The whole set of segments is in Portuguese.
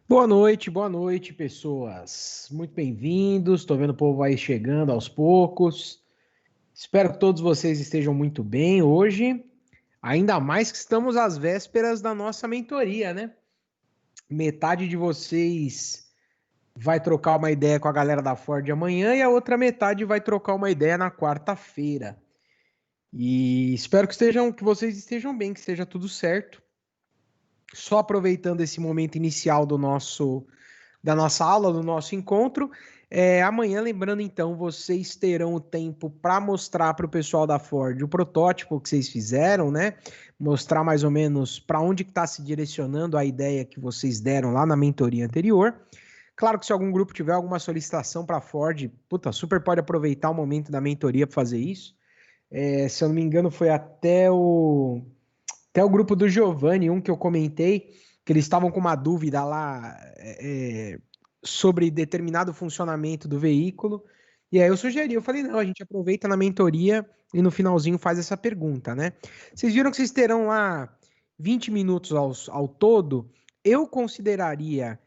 Boa noite, pessoas. Muito bem-vindos. Estou vendo o povo aí chegando aos poucos. Espero que todos vocês estejam muito bem hoje. Ainda mais que estamos às vésperas da nossa mentoria, né? Metade de vocês vai trocar uma ideia com a galera da Ford amanhã e a outra metade vai trocar uma ideia na quarta-feira. E espero que vocês estejam bem, que esteja tudo certo. Só aproveitando esse momento inicial da nossa aula, do nosso encontro. Amanhã, lembrando então, vocês terão o tempo para mostrar para o pessoal da Ford o protótipo que vocês fizeram, né? Mostrar mais ou menos para onde está se direcionando a ideia que vocês deram lá na mentoria anterior. Claro que se algum grupo tiver alguma solicitação para a Ford, puta, super pode aproveitar o momento da mentoria para fazer isso. Se eu não me engano, foi até o grupo do Giovanni, um que eu comentei, que eles estavam com uma dúvida lá sobre determinado funcionamento do veículo. E aí eu falei, não, a gente aproveita na mentoria e no finalzinho faz essa pergunta, né? Vocês viram que vocês terão lá 20 minutos ao todo. Eu consideraria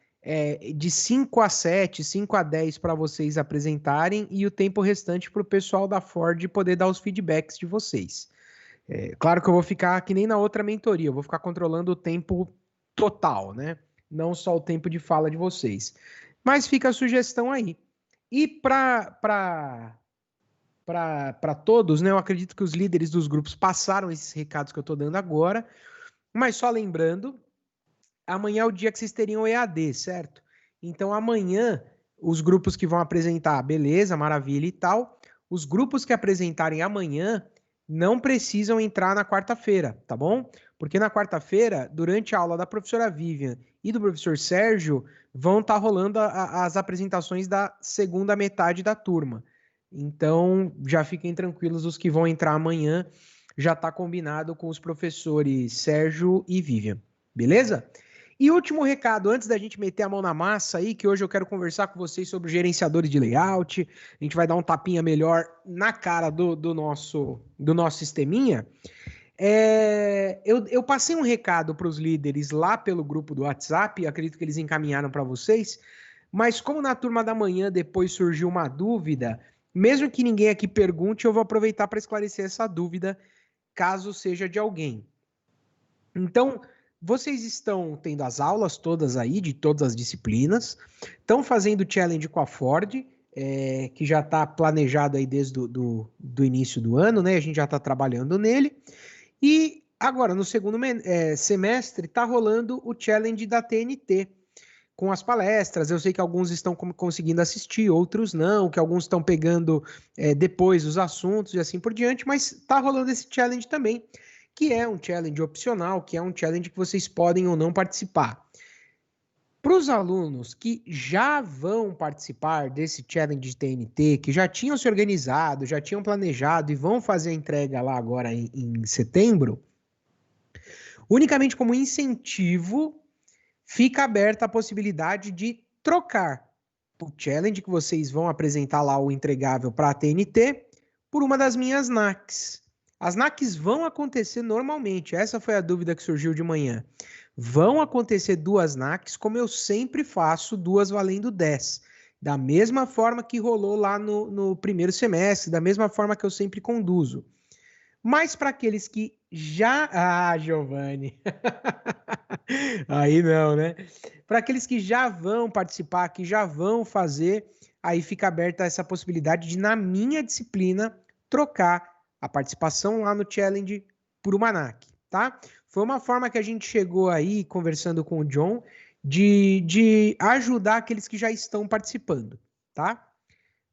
de 5 a 7, 5 a 10 para vocês apresentarem e o tempo restante para o pessoal da Ford poder dar os feedbacks de vocês. Claro que eu vou ficar que nem na outra mentoria, eu vou ficar controlando o tempo total, né? Não só o tempo de fala de vocês. Mas fica a sugestão aí. E para todos, né? Eu acredito que os líderes dos grupos passaram esses recados que eu estou dando agora. Mas só lembrando, amanhã é o dia que vocês teriam o EAD, certo? Então amanhã, os grupos que vão apresentar, beleza, maravilha e tal. Os grupos que apresentarem amanhã não precisam entrar na quarta-feira, tá bom? Porque na quarta-feira, durante a aula da professora Vivian e do professor Sérgio, vão estar rolando as apresentações da segunda metade da turma. Então, já fiquem tranquilos, os que vão entrar amanhã já está combinado com os professores Sérgio e Vivian, beleza? E último recado, antes da gente meter a mão na massa aí, que hoje eu quero conversar com vocês sobre gerenciadores de layout, a gente vai dar um tapinha melhor na cara do nosso sisteminha. Eu passei um recado para os líderes lá pelo grupo do WhatsApp, acredito que eles encaminharam para vocês, mas como na turma da manhã depois surgiu uma dúvida, mesmo que ninguém aqui pergunte, eu vou aproveitar para esclarecer essa dúvida, caso seja de alguém. Então, vocês estão tendo as aulas todas aí, de todas as disciplinas, estão fazendo challenge com a Ford, que já está planejado aí desde do início do ano, né? A gente já está trabalhando nele. E agora, no segundo semestre, está rolando o challenge da TNT, com as palestras. Eu sei que alguns estão conseguindo assistir, outros não, que alguns estão pegando depois os assuntos e assim por diante, mas está rolando esse challenge também, que é um challenge opcional, que é um challenge que vocês podem ou não participar. Para os alunos que já vão participar desse challenge de TNT, que já tinham se organizado, já tinham planejado e vão fazer a entrega lá agora em setembro, unicamente como incentivo, fica aberta a possibilidade de trocar o challenge que vocês vão apresentar lá, o entregável para a TNT, por uma das minhas NACs. As NACs vão acontecer normalmente, essa foi a dúvida que surgiu de manhã. Vão acontecer 2 NACs, como eu sempre faço, 2 valendo 10. Da mesma forma que rolou lá no primeiro semestre, da mesma forma que eu sempre conduzo. Mas para aqueles que já... Ah, Giovanni! Aí não, né? Para aqueles que já vão participar, que já vão fazer, aí fica aberta essa possibilidade de, na minha disciplina, trocar a participação lá no challenge por uma NAC, tá? Foi uma forma que a gente chegou aí, conversando com o John, de ajudar aqueles que já estão participando, tá?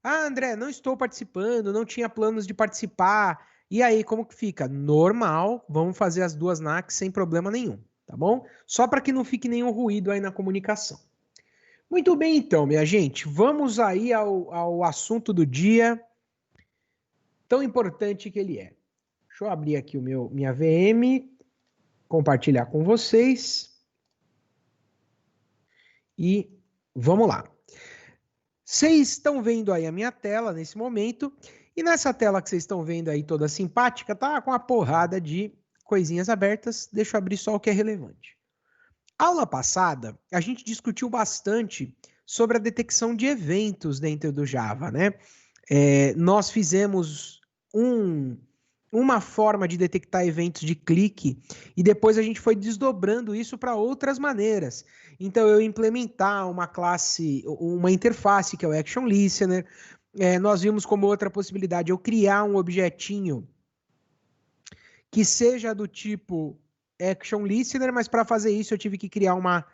Ah, André, não estou participando, não tinha planos de participar. E aí, como que fica? Normal, vamos fazer as 2 NACs sem problema nenhum, tá bom? Só para que não fique nenhum ruído aí na comunicação. Muito bem, então, minha gente, vamos aí ao assunto do dia, tão importante que ele é. Deixa eu abrir aqui minha VM, compartilhar com vocês. E vamos lá. Vocês estão vendo aí a minha tela nesse momento, e nessa tela que vocês estão vendo aí toda simpática, tá com uma porrada de coisinhas abertas. Deixa eu abrir só o que é relevante. Aula passada, a gente discutiu bastante sobre a detecção de eventos dentro do Java, né? Nós fizemos uma forma de detectar eventos de clique e depois a gente foi desdobrando isso para outras maneiras. Então, eu implementar uma classe, uma interface que é o Action Listener. Nós vimos como outra possibilidade eu criar um objetinho que seja do tipo Action Listener, mas para fazer isso eu tive que criar uma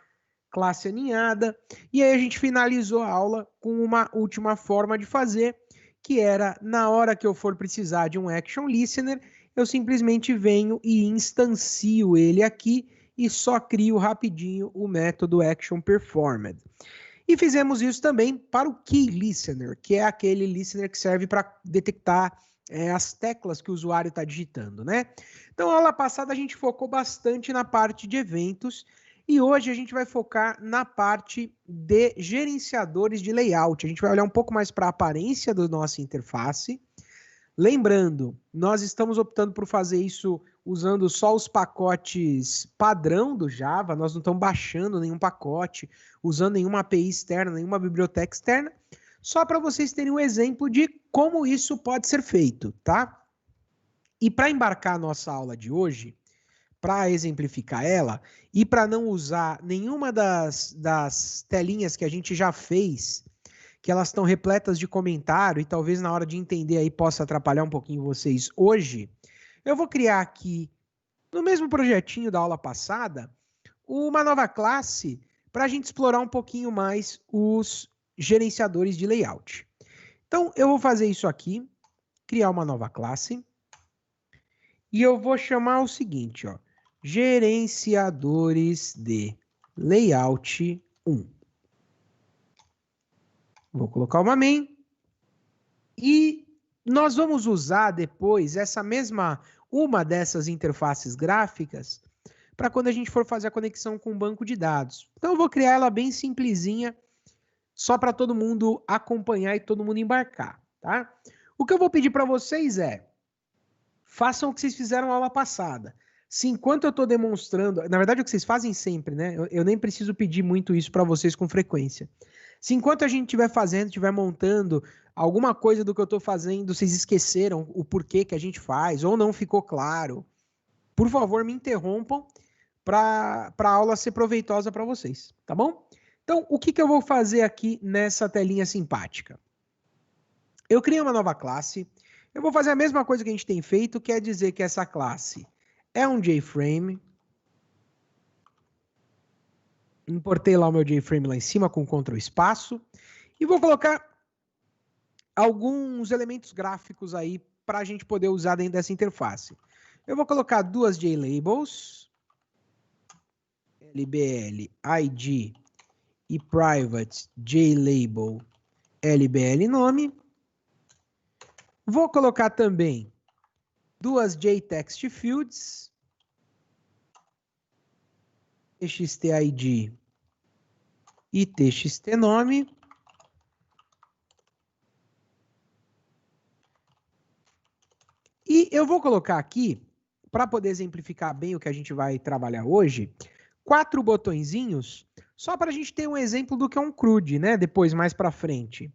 classe aninhada. E aí a gente finalizou a aula com uma última forma de fazer, que era, na hora que eu for precisar de um Action Listener, eu simplesmente venho e instancio ele aqui e só crio rapidinho o método Action Performed. E fizemos isso também para o Key Listener, que é aquele listener que serve para detectar as teclas que o usuário está digitando, né? Então, a aula passada a gente focou bastante na parte de eventos e hoje a gente vai focar na parte de gerenciadores de layout. A gente vai olhar um pouco mais para a aparência da nossa interface. Lembrando, nós estamos optando por fazer isso usando só os pacotes padrão do Java, nós não estamos baixando nenhum pacote, usando nenhuma API externa, nenhuma biblioteca externa, só para vocês terem um exemplo de como isso pode ser feito, tá? E para embarcar a nossa aula de hoje, para exemplificar ela, e para não usar nenhuma das telinhas que a gente já fez, que elas estão repletas de comentário e talvez na hora de entender aí possa atrapalhar um pouquinho vocês hoje, eu vou criar aqui, no mesmo projetinho da aula passada, uma nova classe para a gente explorar um pouquinho mais os gerenciadores de layout. Então, eu vou fazer isso aqui, criar uma nova classe, e eu vou chamar o seguinte, ó, gerenciadores de layout 1. Vou colocar uma main, e nós vamos usar depois uma dessas interfaces gráficas para quando a gente for fazer a conexão com o banco de dados. Então eu vou criar ela bem simplesinha, só para todo mundo acompanhar e todo mundo embarcar, tá? O que eu vou pedir para vocês é, façam o que vocês fizeram na aula passada. Se enquanto eu estou demonstrando, na verdade é o que vocês fazem sempre, né? Eu nem preciso pedir muito isso para vocês com frequência. Se enquanto a gente estiver fazendo, estiver montando alguma coisa do que eu estou fazendo, vocês esqueceram o porquê que a gente faz, ou não ficou claro, por favor, me interrompam para a aula ser proveitosa para vocês, tá bom? Então, o que eu vou fazer aqui nessa telinha simpática? Eu criei uma nova classe, eu vou fazer a mesma coisa que a gente tem feito, que é dizer que essa classe é um JFrame. Importei lá o meu JFrame lá em cima com Ctrl espaço e vou colocar alguns elementos gráficos aí para a gente poder usar dentro dessa interface. Eu vou colocar duas JLabels, LBL ID e private JLabel LBL nome. Vou colocar também duas JText fields, TXTID e TXTnome. E eu vou colocar aqui, para poder exemplificar bem o que a gente vai trabalhar hoje, 4 botõezinhos, só para a gente ter um exemplo do que é um CRUD, né? Depois, mais para frente.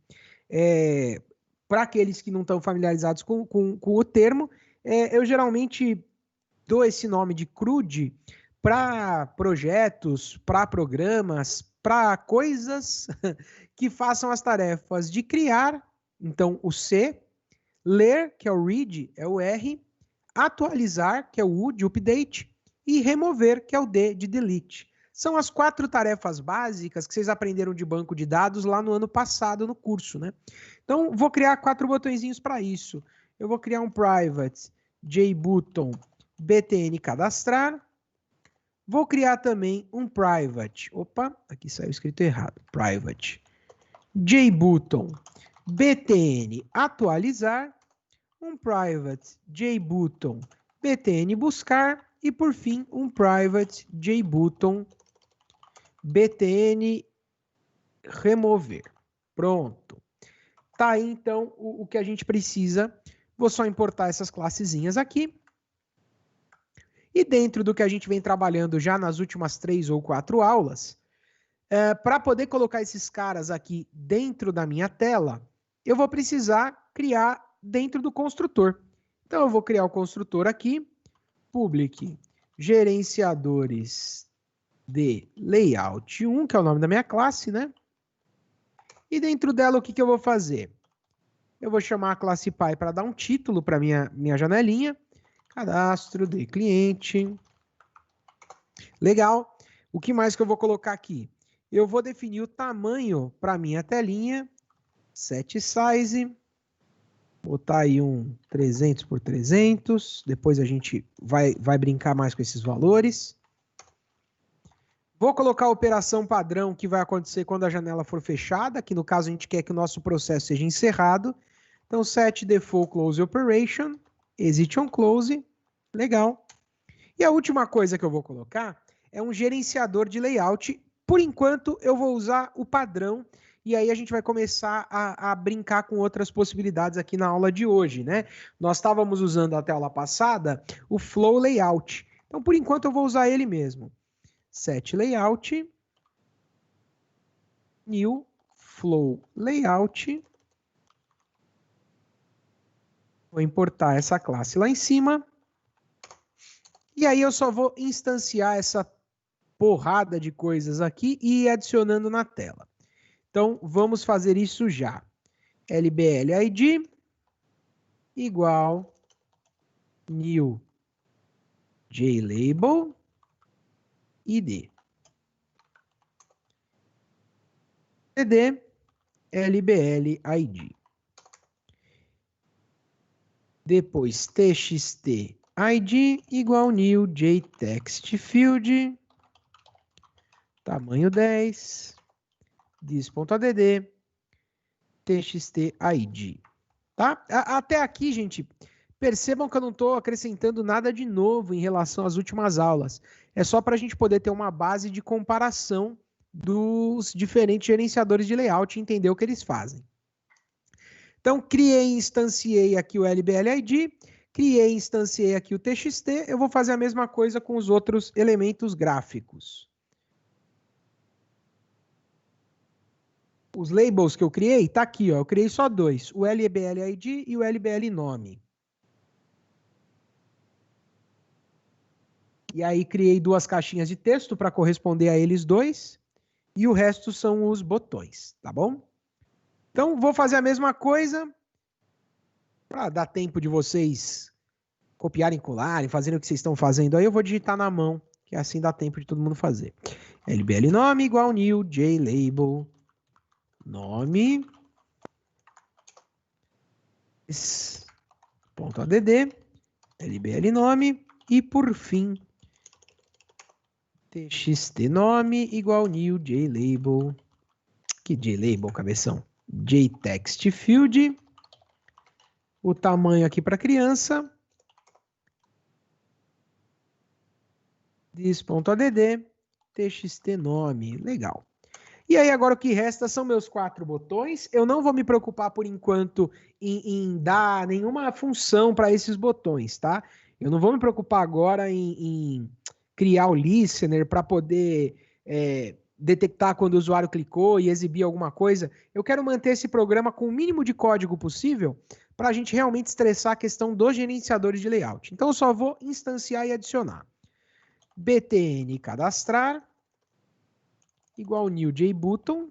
Para aqueles que não estão familiarizados com o termo, eu geralmente dou esse nome de CRUD para projetos, para programas, para coisas que façam as tarefas de criar, então o C, ler, que é o read, é o R, atualizar, que é o U de update, e remover, que é o D de delete. São as 4 tarefas básicas que vocês aprenderam de banco de dados lá no ano passado no curso, né? Então, vou criar 4 botõezinhos para isso. Eu vou criar um private JButton btn cadastrar. Vou criar também um private. Opa, aqui saiu escrito errado. Private JButton btn atualizar. Um private JButton btn buscar. E, por fim, um private JButton btn remover. Pronto. Tá aí, então, o que a gente precisa. Vou só importar essas classezinhas aqui. E dentro do que a gente vem trabalhando já nas últimas 3 ou 4 aulas, para poder colocar esses caras aqui dentro da minha tela, eu vou precisar criar dentro do construtor. Então, eu vou criar o construtor aqui, public gerenciadores de layout 1, que é o nome da minha classe, né? E dentro dela, o que eu vou fazer? Eu vou chamar a classe Pi para dar um título para minha janelinha. Cadastro de cliente. Legal. O que mais que eu vou colocar aqui? Eu vou definir o tamanho para minha telinha. Set size. Botar aí um 300 por 300. Depois a gente vai brincar mais com esses valores. Vou colocar a operação padrão que vai acontecer quando a janela for fechada, que no caso a gente quer que o nosso processo seja encerrado. Então, set default close operation, exit on close, legal. E a última coisa que eu vou colocar é um gerenciador de layout. Por enquanto, eu vou usar o padrão, e aí a gente vai começar a brincar com outras possibilidades aqui na aula de hoje, né? Nós estávamos usando até a aula passada o flow layout. Então, por enquanto, eu vou usar ele mesmo. Set layout, new flow layout. Vou importar essa classe lá em cima. E aí eu só vou instanciar essa porrada de coisas aqui e ir adicionando na tela. Então, vamos fazer isso já. lblid igual new JLabel id. cd lblid. Depois txt id igual new jtextfield, tamanho 10, dis.add, txt id. Tá? Até aqui, gente, percebam que eu não estou acrescentando nada de novo em relação às últimas aulas. É só para a gente poder ter uma base de comparação dos diferentes gerenciadores de layout e entender o que eles fazem. Então, criei e instanciei aqui o lblid, criei e instanciei aqui o txt, eu vou fazer a mesma coisa com os outros elementos gráficos. Os labels que eu criei, tá aqui, ó, eu criei só dois, o lblid e o lblnome. E aí criei duas caixinhas de texto para corresponder a eles dois, e o resto são os botões, tá bom? Então, vou fazer a mesma coisa para dar tempo de vocês copiarem, colarem, fazerem o que vocês estão fazendo aí, eu vou digitar na mão, que assim dá tempo de todo mundo fazer. lblnome igual new JLabel nome .add, lblnome e por fim txt nome igual new JLabel, que JLabel, cabeção, jtextfield, o tamanho aqui para criança, dis.add, txt nome, legal. E aí agora o que resta são meus 4 botões. Eu não vou me preocupar por enquanto em dar nenhuma função para esses botões, tá? Eu não vou me preocupar agora em criar o listener para poder detectar quando o usuário clicou e exibir alguma coisa. Eu quero manter esse programa com o mínimo de código possível para a gente realmente estressar a questão dos gerenciadores de layout. Então eu só vou instanciar e adicionar. btn cadastrar igual new jbutton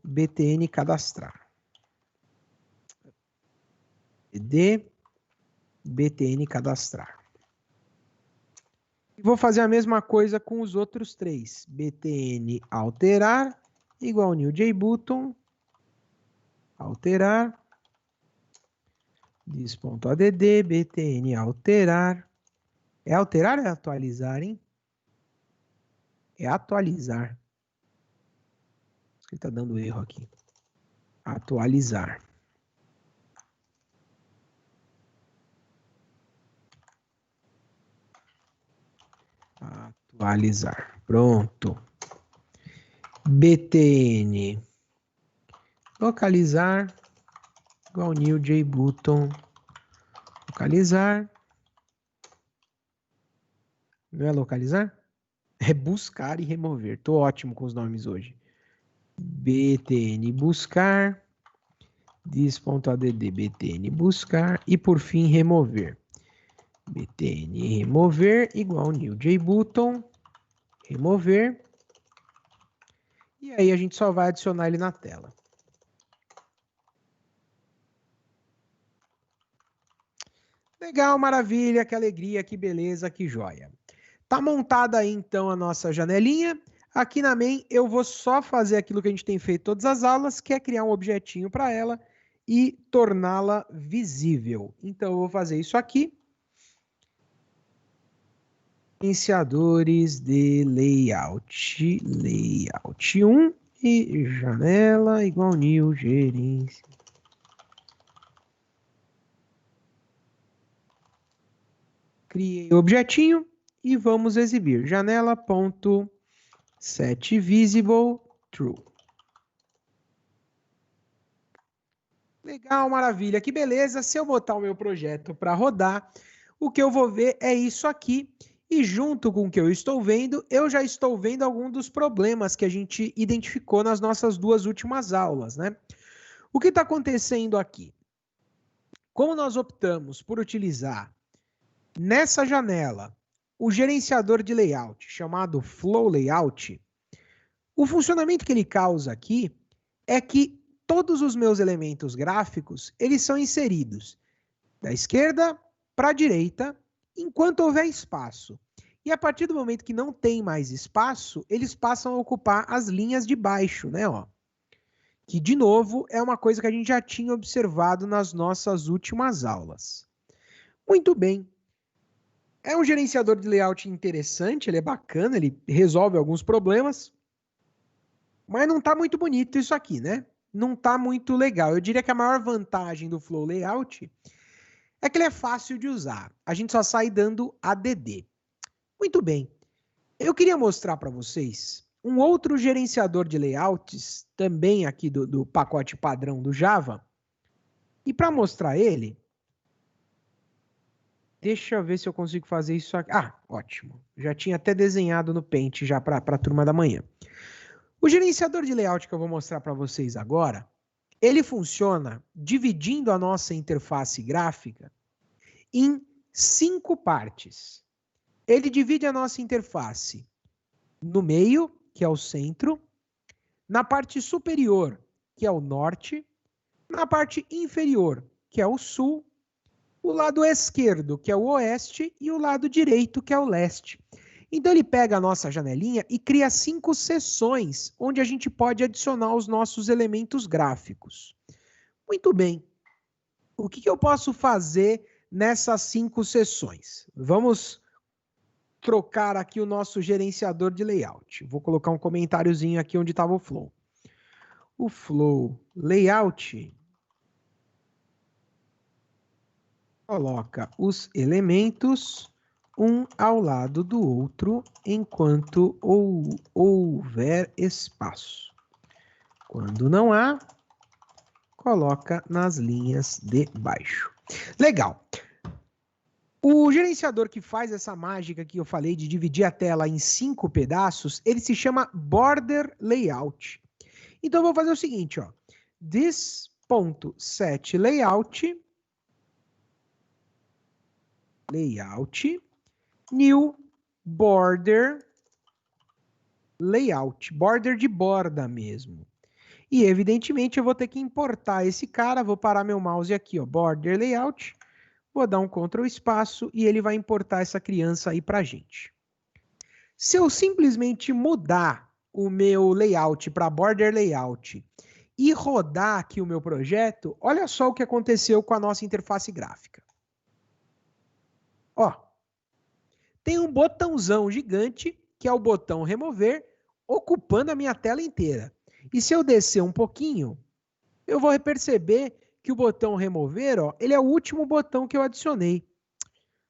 .btn cadastrar. btn cadastrar. E vou fazer a mesma coisa com os outros três. btn alterar igual new jbutton alterar dis.add btn alterar. É alterar ou é atualizar, hein? É atualizar. Ele está dando erro aqui. Atualizar. Atualizar. Pronto. btn. localizar igual new JButton. Localizar. Não é localizar? É buscar e remover. Tô ótimo com os nomes hoje. btn buscar, dis.add btn buscar e por fim remover. btn remover igual new JButton, remover. E aí a gente só vai adicionar ele na tela. Legal, maravilha, que alegria, que beleza, que joia. Tá montada aí então a nossa janelinha. Aqui na main eu vou só fazer aquilo que a gente tem feito todas as aulas, que é criar um objetinho para ela e torná-la visível. Então eu vou fazer isso aqui. Iniciadores de layout. Layout 1 e janela igual new gerência. Criei o objetinho e vamos exibir. Janela.setVisible true. Legal, maravilha, que beleza. Se eu botar o meu projeto para rodar, o que eu vou ver é isso aqui. E junto com o que eu estou vendo, eu já estou vendo alguns dos problemas que a gente identificou nas nossas duas últimas aulas, né? O que está acontecendo aqui? Como nós optamos por utilizar nessa janela o gerenciador de layout chamado Flow Layout, o funcionamento que ele causa aqui é que todos os meus elementos gráficos, eles são inseridos da esquerda para a direita, enquanto houver espaço. E a partir do momento que não tem mais espaço, eles passam a ocupar as linhas de baixo, né? Ó. Que, de novo, é uma coisa que a gente já tinha observado nas nossas últimas aulas. Muito bem. É um gerenciador de layout interessante, ele é bacana, ele resolve alguns problemas, mas não está muito bonito isso aqui, né? Não está muito legal. Eu diria que a maior vantagem do Flow Layout é que ele é fácil de usar. A gente só sai dando ADD. Muito bem. Eu queria mostrar para vocês um outro gerenciador de layouts, também aqui do pacote padrão do Java. E para mostrar ele, deixa eu ver se eu consigo fazer isso aqui. Ah, ótimo. Já tinha até desenhado no Paint já para a turma da manhã. O gerenciador de layout que eu vou mostrar para vocês agora, ele funciona dividindo a nossa interface gráfica em 5 partes. Ele divide a nossa interface no meio, que é o centro, na parte superior, que é o norte, na parte inferior, que é o sul, o lado esquerdo, que é o oeste, e o lado direito, que é o leste. Então ele pega a nossa janelinha e cria 5 seções, onde a gente pode adicionar os nossos elementos gráficos. Muito bem. O que eu posso fazer nessas 5 seções? Vamos trocar aqui o nosso gerenciador de layout. Vou colocar um comentáriozinho aqui onde estava o Flow. O Flow Layout coloca os elementos um ao lado do outro enquanto houver espaço. Quando não há, coloca nas linhas de baixo. Legal. O gerenciador que faz essa mágica que eu falei de dividir a tela em 5 pedaços, ele se chama Border Layout. Então eu vou fazer o seguinte, ó. This.setLayout new border layout, border de borda mesmo. E evidentemente eu vou ter que importar esse cara, vou parar meu mouse aqui, ó, border layout, vou dar um Ctrl espaço e ele vai importar essa criança aí pra gente. Se eu simplesmente mudar o meu layout para border layout e rodar aqui o meu projeto, olha só o que aconteceu com a nossa interface gráfica. Ó, tem um botãozão gigante, que é o botão remover, ocupando a minha tela inteira. E se eu descer um pouquinho, eu vou perceber que o botão remover, ó, ele é o último botão que eu adicionei.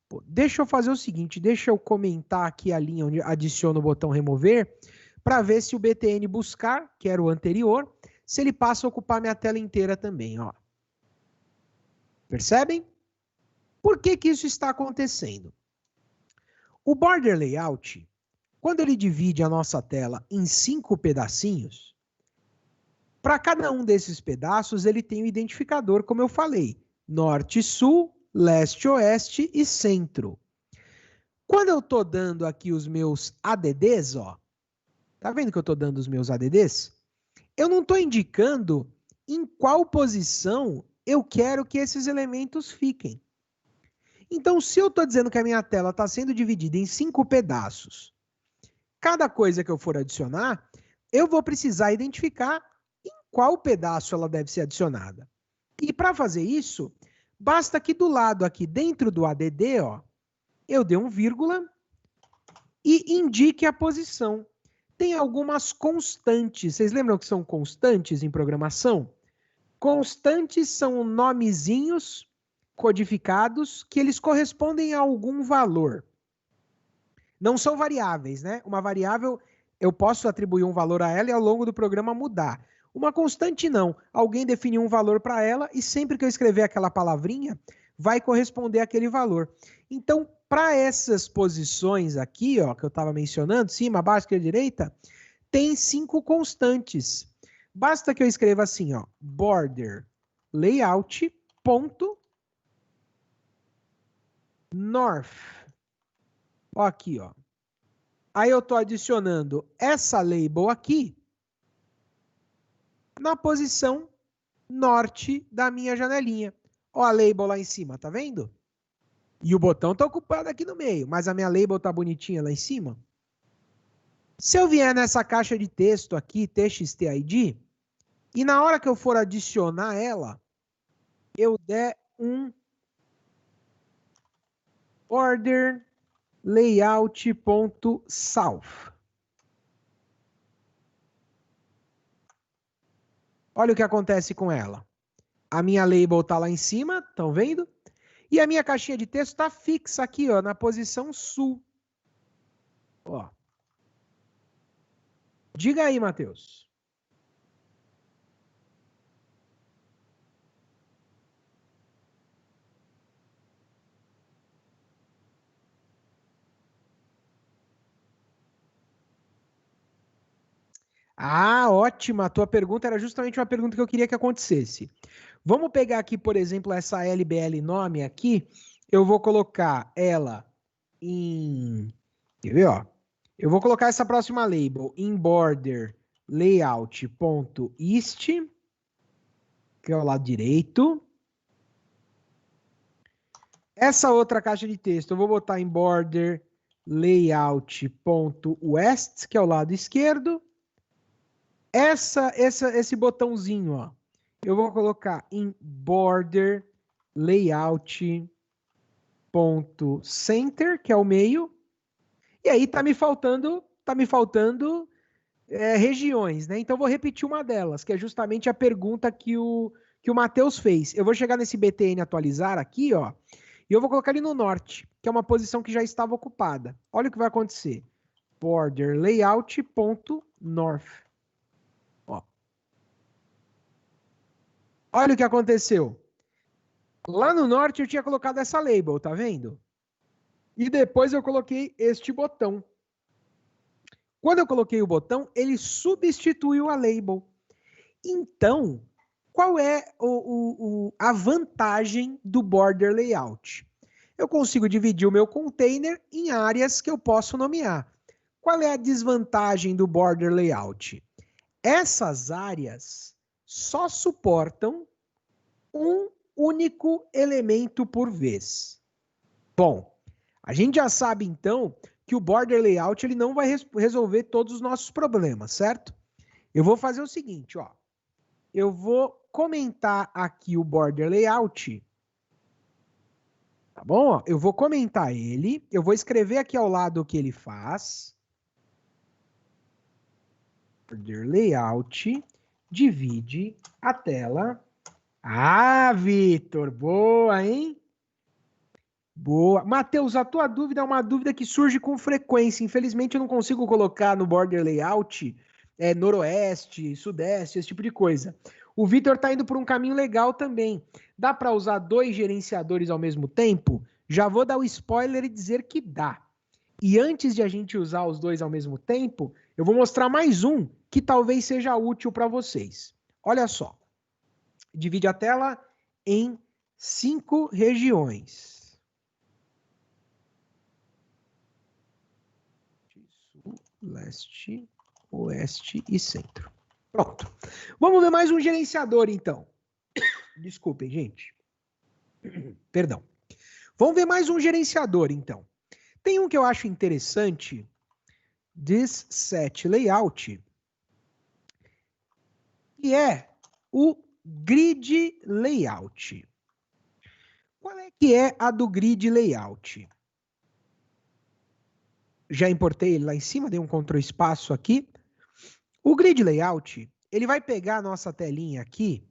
Pô, deixa eu fazer o seguinte, deixa eu comentar aqui a linha onde adiciono o botão remover, para ver se o btn buscar, que era o anterior, se ele passa a ocupar minha tela inteira também, ó. Percebem? Por que que isso está acontecendo? O border layout, quando ele divide a nossa tela em 5 pedacinhos, para cada um desses pedaços ele tem um identificador, como eu falei, norte, sul, leste, oeste e centro. Quando eu estou dando aqui os meus ADDs, ó, tá vendo que eu estou dando os meus ADDs? Eu não estou indicando em qual posição eu quero que esses elementos fiquem. Então, se eu estou dizendo que a minha tela está sendo dividida em 5 pedaços, cada coisa que eu for adicionar, eu vou precisar identificar em qual pedaço ela deve ser adicionada. E para fazer isso, basta que do lado aqui dentro do ADD, ó, eu dê um vírgula e indique a posição. Tem algumas constantes. Vocês lembram que são constantes em programação? Constantes são nomezinhos codificados que eles correspondem a algum valor. Não são variáveis, né? Uma variável, eu posso atribuir um valor a ela e ao longo do programa mudar. Uma constante não. Alguém definiu um valor para ela e sempre que eu escrever aquela palavrinha, vai corresponder àquele valor. Então, para essas posições aqui, ó, que eu estava mencionando, cima, baixo, esquerda, direita, tem 5 constantes. Basta que eu escreva assim, ó, border layout ponto north. Ó, aqui, ó. Aí eu estou adicionando essa label aqui na posição norte da minha janelinha. Ó a label lá em cima, tá vendo? E o botão está ocupado aqui no meio, mas a minha label tá bonitinha lá em cima. Se eu vier nessa caixa de texto aqui, txtid, e na hora que eu for adicionar ela, eu der um border layout.south. Olha o que acontece com ela. A minha label está lá em cima, estão vendo? E a minha caixinha de texto está fixa aqui, ó, na posição sul. Ó. Diga aí, Matheus. Ah, ótima. A tua pergunta era justamente uma pergunta que eu queria que acontecesse. Vamos pegar aqui, por exemplo, essa LBL nome aqui. Eu vou colocar ela em... Quer ver, ó? Eu vou colocar essa próxima label em border layout.east, que é o lado direito. Essa outra caixa de texto eu vou botar em border layout.west, que é o lado esquerdo. Esse botãozinho, ó, eu vou colocar em border layout.center, que é o meio. E aí tá me faltando regiões, né? Então eu vou repetir uma delas, que é justamente a pergunta que o Matheus fez. Eu vou chegar nesse btn atualizar aqui, ó, e eu vou colocar ele no norte, que é uma posição que já estava ocupada. Olha o que vai acontecer. Border layout.north. Ó. Olha o que aconteceu. Lá no norte eu tinha colocado essa label, tá vendo? E depois eu coloquei este botão. Quando eu coloquei o botão, ele substituiu a label. Então, qual é a vantagem do border layout? Eu consigo dividir o meu container em áreas que eu posso nomear. Qual é a desvantagem do border layout? Essas áreas só suportam um único elemento por vez. Bom, a gente já sabe então que o border layout ele não vai resolver todos os nossos problemas, certo? Eu vou fazer o seguinte, ó. Eu vou comentar aqui o border layout. Tá bom? Eu vou comentar ele. Eu vou escrever aqui ao lado o que ele faz. Border layout divide a tela. Ah, Vitor, boa, hein? Boa. Matheus, a tua dúvida é uma dúvida que surge com frequência. Infelizmente, eu não consigo colocar no border layout noroeste, sudeste, esse tipo de coisa. O Vitor está indo por um caminho legal também. Dá para usar 2 gerenciadores ao mesmo tempo? Já vou dar o spoiler e dizer que dá. E antes de a gente usar os 2 ao mesmo tempo, eu vou mostrar mais um que talvez seja útil para vocês. Olha só. Divide a tela em 5 regiões. Sul, leste, oeste e centro. Pronto. Vamos ver mais um gerenciador, então. Desculpem, gente. Perdão. Vamos ver mais um gerenciador, então. Tem um que eu acho interessante, This Set Layout, que é o Grid Layout. Qual é que é a do Grid Layout? Já importei ele lá em cima, dei um Ctrl espaço aqui. O Grid Layout, ele vai pegar a nossa telinha aqui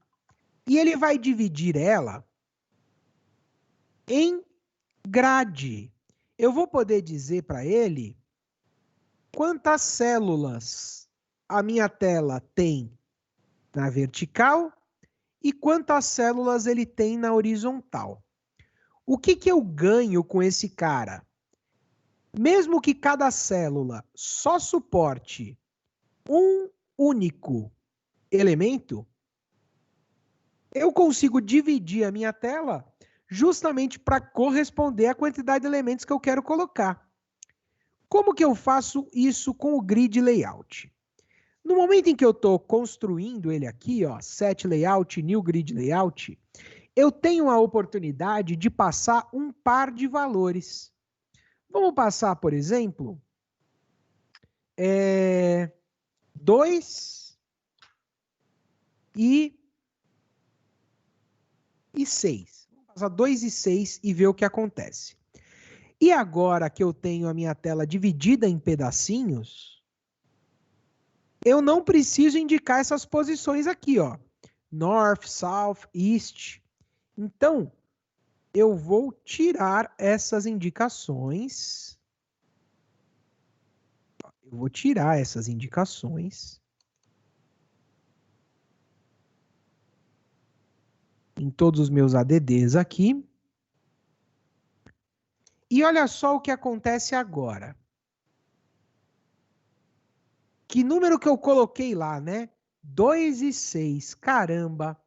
e ele vai dividir ela em grade. Eu vou poder dizer para ele quantas células a minha tela tem na vertical e quantas células ele tem na horizontal. O que eu ganho com esse cara? Mesmo que cada célula só suporte um único elemento, eu consigo dividir a minha tela justamente para corresponder à quantidade de elementos que eu quero colocar. Como que eu faço isso com o Grid Layout? No momento em que eu estou construindo ele aqui, ó, Set Layout, New Grid Layout, eu tenho a oportunidade de passar um par de valores. Vamos passar, por exemplo, 2 e 6. Vamos passar 2 e 6 e ver o que acontece. E agora que eu tenho a minha tela dividida em pedacinhos, eu não preciso indicar essas posições aqui, ó. North, South, East. Então, eu vou tirar essas indicações. Eu vou tirar essas indicações. Em todos os meus ADDs aqui. E olha só o que acontece agora. Que número que eu coloquei lá, né? 2 e 6. Caramba.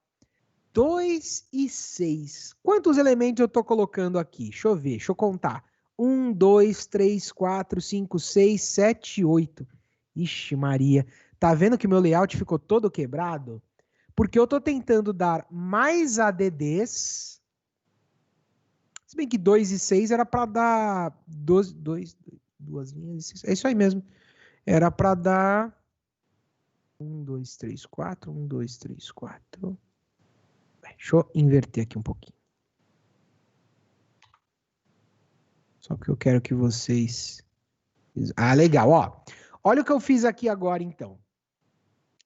2 e 6. Quantos elementos eu estou colocando aqui? Deixa eu ver, deixa eu contar. 1, 2, 3, 4, 5, 6, 7, 8. Ixi, Maria. Tá vendo que meu layout ficou todo quebrado? Porque eu estou tentando dar mais ADDs. Se bem que 2 e 6 era para dar 2 linhas. É isso aí mesmo. Era para dar 1, 2, 3, 4. 1, 2, 3, 4. Deixa eu inverter aqui um pouquinho. Só que eu quero que vocês... Ah, legal, ó. Olha o que eu fiz aqui agora, então.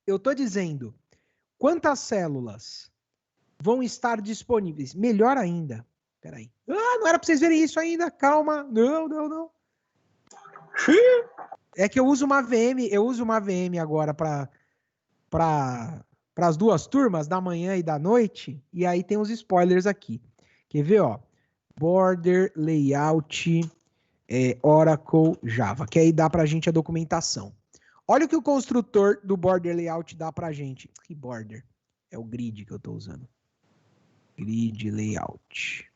Eu estou dizendo quantas células vão estar disponíveis. Melhor ainda. Peraí. Ah, não era para vocês verem isso ainda. Calma. Não. É que eu uso uma VM agora para as duas turmas, da manhã e da noite, e aí tem os spoilers aqui. Quer ver, ó? Border Layout Oracle Java, que aí dá pra gente a documentação. Olha o que o construtor do Border Layout dá pra gente. Que border? É o grid que eu tô usando. Grid Layout.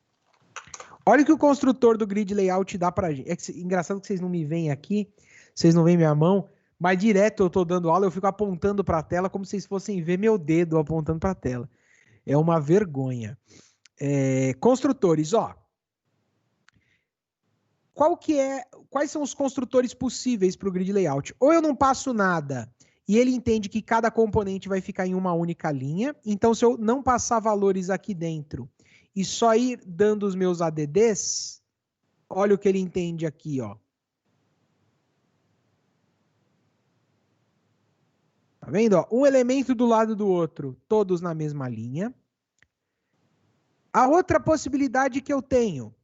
Olha o que o construtor do Grid Layout dá pra gente. Engraçado que vocês não me veem aqui, vocês não veem minha mão, mas direto eu tô dando aula, eu fico apontando pra tela como se vocês fossem ver meu dedo apontando pra tela. É uma vergonha. Construtores, ó. Quais são os construtores possíveis para o grid layout? Ou eu não passo nada e ele entende que cada componente vai ficar em uma única linha. Então, se eu não passar valores aqui dentro e só ir dando os meus ADDs, olha o que ele entende aqui, ó. Tá vendo? Ó? Um elemento do lado do outro, todos na mesma linha. A outra possibilidade que eu tenho,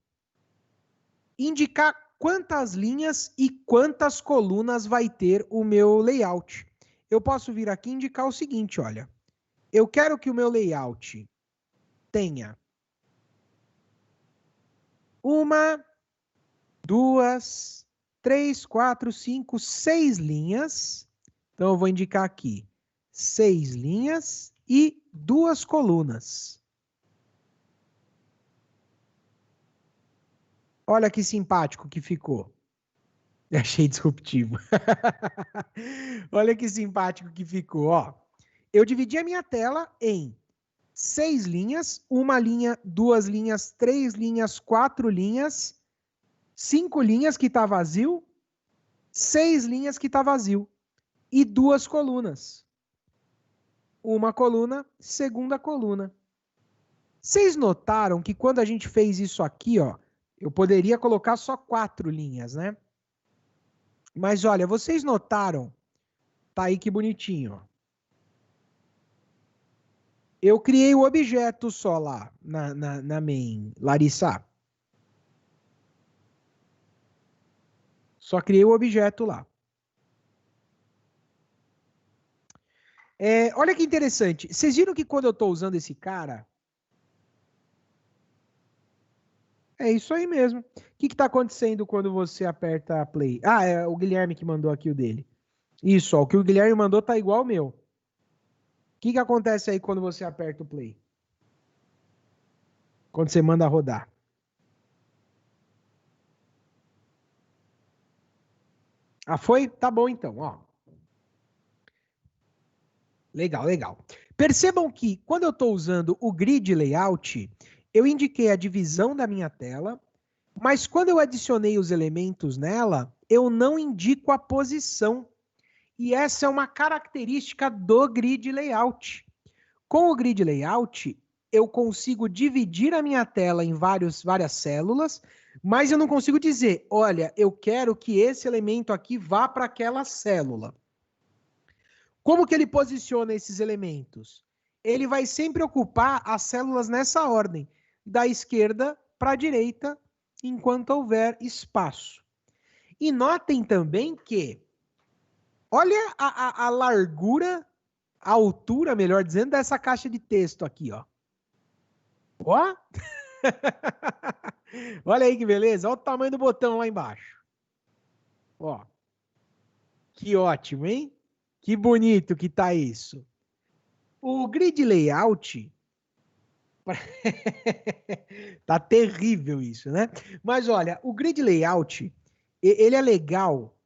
indicar quantas linhas e quantas colunas vai ter o meu layout. eu posso vir aqui e indicar o seguinte, olha. Eu quero que o meu layout tenha 1, 2, 3, 4, 5, 6 linhas. Então, eu vou indicar aqui 6 linhas e 2 colunas. Olha que simpático que ficou. Achei disruptivo. Olha que simpático que ficou, ó. Eu dividi a minha tela em 6 linhas, 1 linha, 2 linhas, 3 linhas, 4 linhas, 5 linhas que está vazio, 6 linhas que está vazio e 2 colunas. Uma coluna, segunda coluna. Vocês notaram que quando a gente fez isso aqui, ó, eu poderia colocar só 4 linhas, né? Mas olha, vocês notaram, tá aí que bonitinho, ó. Eu criei o objeto só lá na main, Larissa. Só criei o objeto lá. Olha que interessante. Vocês viram que quando eu estou usando esse cara... É isso aí mesmo. O que está acontecendo quando você aperta play? Ah, é o Guilherme que mandou aqui o dele. Isso, ó, o que o Guilherme mandou tá igual ao meu. O que acontece aí quando você aperta o play? Quando você manda rodar. Ah, foi? Tá bom então, ó. Legal, legal. Percebam que quando eu estou usando o grid layout, eu indiquei a divisão da minha tela, mas quando eu adicionei os elementos nela, eu não indico a posição. E essa é uma característica do grid layout. Com o grid layout, eu consigo dividir a minha tela em várias células, mas eu não consigo dizer, olha, eu quero que esse elemento aqui vá para aquela célula. Como que ele posiciona esses elementos? Ele vai sempre ocupar as células nessa ordem, da esquerda para a direita, enquanto houver espaço. E notem também que, olha a largura, a altura, melhor dizendo, dessa caixa de texto aqui, ó. Ó! Olha aí que beleza, olha o tamanho do botão lá embaixo. Ó. Que ótimo, hein? Que bonito que tá isso. O grid layout... Tá terrível isso, né? Mas olha, o grid layout, ele é legal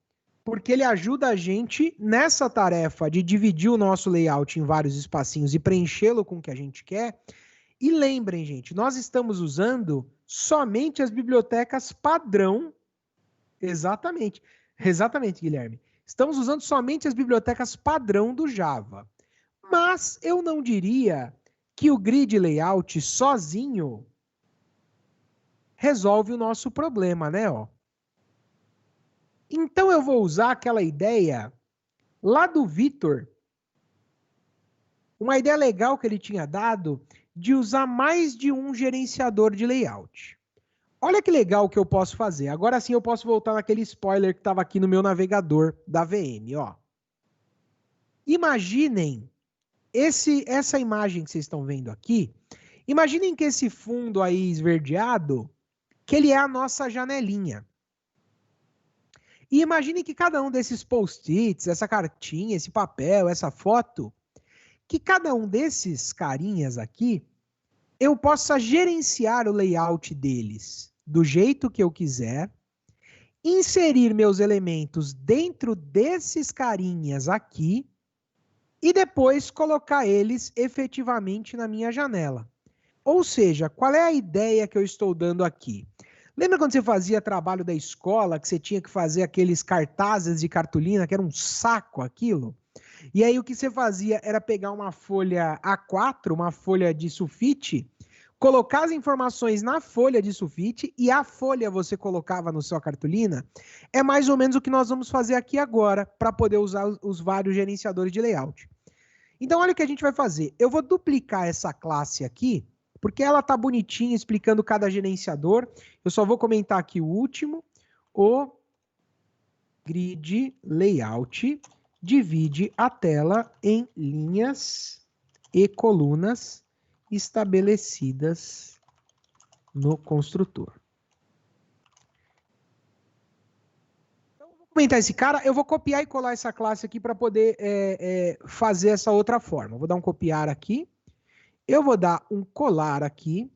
porque ele ajuda a gente nessa tarefa de dividir o nosso layout em vários espacinhos e preenchê-lo com o que a gente quer. E lembrem, gente, nós estamos usando somente as bibliotecas padrão. Exatamente. Exatamente, Guilherme. Estamos usando somente as bibliotecas padrão do Java. Mas eu não diria que o grid layout sozinho resolve o nosso problema, né? Ó. Então eu vou usar aquela ideia lá do Vitor, uma ideia legal que ele tinha dado de usar mais de um gerenciador de layout. Olha que legal que eu posso fazer. Agora sim eu posso voltar naquele spoiler que estava aqui no meu navegador da VM. Ó. Imaginem essa imagem que vocês estão vendo aqui. Imaginem que esse fundo aí esverdeado, que ele é a nossa janelinha. E imagine que cada um desses post-its, essa cartinha, esse papel, essa foto, que cada um desses carinhas aqui, eu possa gerenciar o layout deles do jeito que eu quiser, inserir meus elementos dentro desses carinhas aqui e depois colocar eles efetivamente na minha janela. Ou seja, qual é a ideia que eu estou dando aqui? Lembra quando você fazia trabalho da escola, que você tinha que fazer aqueles cartazes de cartolina, que era um saco aquilo? E aí o que você fazia era pegar uma folha A4, uma folha de sulfite, colocar as informações na folha de sulfite e a folha você colocava no sua cartolina. É mais ou menos o que nós vamos fazer aqui agora para poder usar os vários gerenciadores de layout. Então olha o que a gente vai fazer. Eu vou duplicar essa classe aqui, porque ela tá bonitinha explicando cada gerenciador. Eu só vou comentar aqui o último, o grid layout divide a tela em linhas e colunas estabelecidas no construtor. Então, eu vou comentar esse cara, eu vou copiar e colar essa classe aqui para poder fazer essa outra forma. Eu vou dar um copiar aqui, eu vou dar um colar aqui,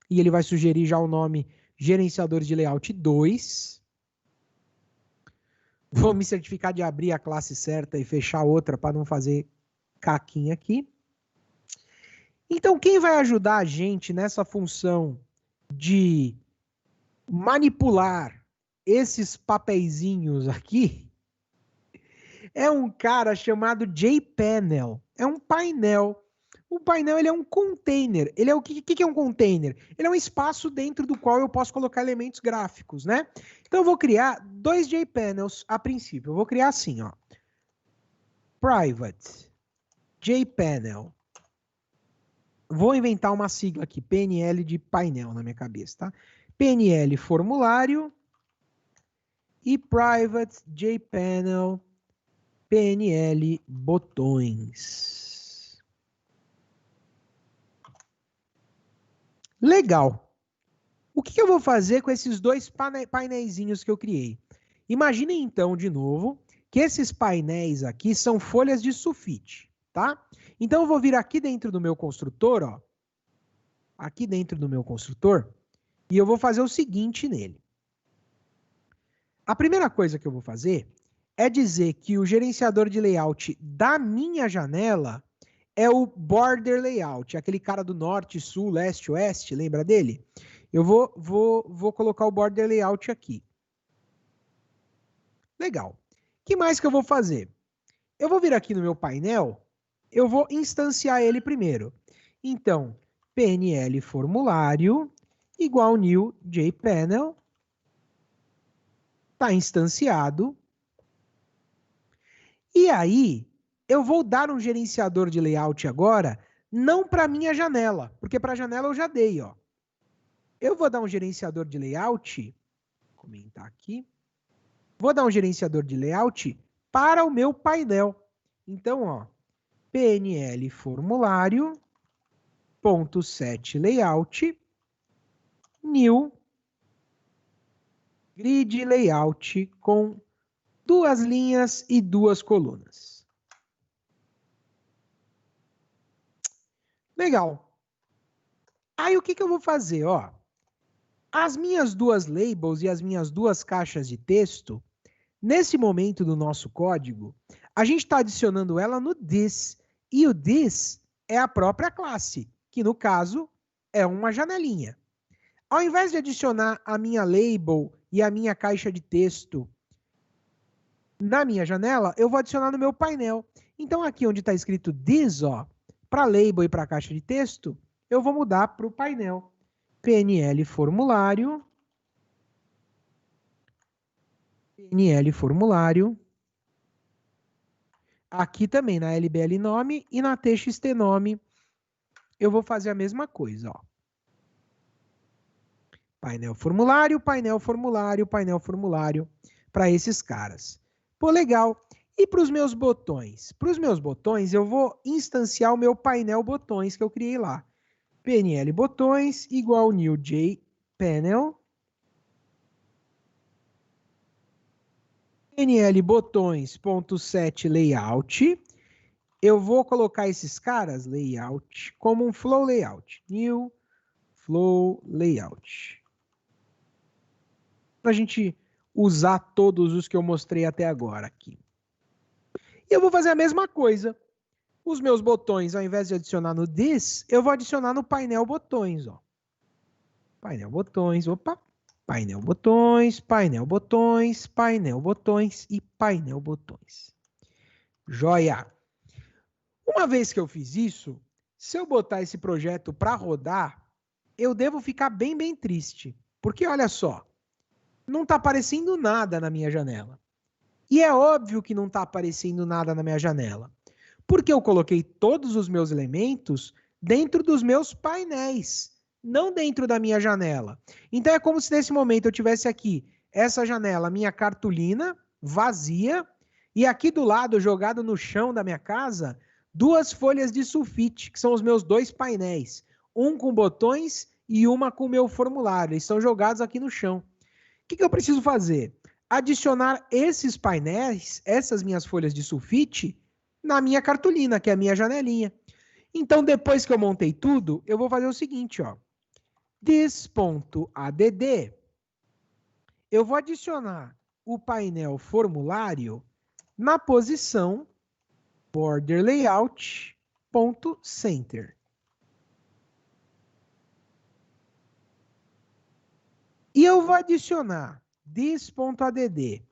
e ele vai sugerir já o nome gerenciadores de layout 2. Vou me certificar de abrir a classe certa e fechar outra para não fazer caquinha aqui. Então, quem vai ajudar a gente nessa função de manipular esses papeizinhos aqui é um cara chamado JPanel. É um painel. O painel ele é um container. Ele é o que é um container? Ele é um espaço dentro do qual eu posso colocar elementos gráficos, né? Então eu vou criar 2 JPanels a princípio. Eu vou criar assim, ó. Private JPanel. Vou inventar uma sigla aqui, PNL de painel na minha cabeça, tá? PNL formulário e Private JPanel PNL botões. Legal. O que eu vou fazer com esses 2 painéisinhos que eu criei? Imaginem então, de novo, que esses painéis aqui são folhas de sulfite, tá? Então eu vou vir aqui dentro do meu construtor, ó. Aqui dentro do meu construtor, e eu vou fazer o seguinte nele. A primeira coisa que eu vou fazer é dizer que o gerenciador de layout da minha janela é o border layout, aquele cara do norte, sul, leste, oeste, lembra dele? Eu vou colocar o border layout aqui. Legal. O que mais que eu vou fazer? Eu vou vir aqui no meu painel, eu vou instanciar ele primeiro. Então, PNL formulário igual new JPanel. Está instanciado. E aí, eu vou dar um gerenciador de layout agora, não para a minha janela, porque para a janela eu já dei, ó. Eu vou dar um gerenciador de layout, vou comentar aqui, vou dar um gerenciador de layout para o meu painel. Então, ó, PNL formulário, ponto set layout, new, grid layout com 2 linhas e 2 colunas. Legal. Aí o que eu vou fazer? Ó, as minhas 2 labels e as minhas 2 caixas de texto, nesse momento do nosso código, a gente está adicionando ela no this. E o this é a própria classe, que no caso é uma janelinha. Ao invés de adicionar a minha label e a minha caixa de texto na minha janela, eu vou adicionar no meu painel. Então aqui onde está escrito this, ó, para label e para caixa de texto, eu vou mudar para o painel. PNL formulário. PNL formulário. Aqui também na LBL nome e na TXT nome eu vou fazer a mesma coisa, ó. Painel formulário, painel formulário, painel formulário para esses caras. Pô, legal. E para os meus botões? Para os meus botões eu vou instanciar o meu painel botões que eu criei lá. PNL botões igual new JPanel. PNL botões.set layout. Eu vou colocar esses caras, layout, como um flow layout. New flow layout. Para a gente usar todos os que eu mostrei até agora aqui. E eu vou fazer a mesma coisa. Os meus botões, ao invés de adicionar no this, eu vou adicionar no painel botões, ó. Painel botões, opa. Painel botões, painel botões, painel botões e painel botões. Joia! Uma vez que eu fiz isso, se eu botar esse projeto para rodar, eu devo ficar bem triste. Porque olha só, não está aparecendo nada na minha janela. E é óbvio que não está aparecendo nada na minha janela. Porque eu coloquei todos os meus elementos dentro dos meus painéis, não dentro da minha janela. Então é como se nesse momento eu tivesse aqui essa janela, minha cartolina, vazia, E aqui do lado, jogado no chão da minha casa, 2 folhas de sulfite, que são os meus 2 painéis. Um com botões e uma com o meu formulário. Eles estão jogados aqui no chão. O que eu preciso fazer? Adicionar esses painéis, essas minhas folhas de sulfite, na minha cartolina, que é a minha janelinha. Então, depois que eu montei tudo, eu vou fazer o seguinte, ó. This.add, eu vou adicionar o painel formulário na posição border layout.center. E eu vou adicionar this.add,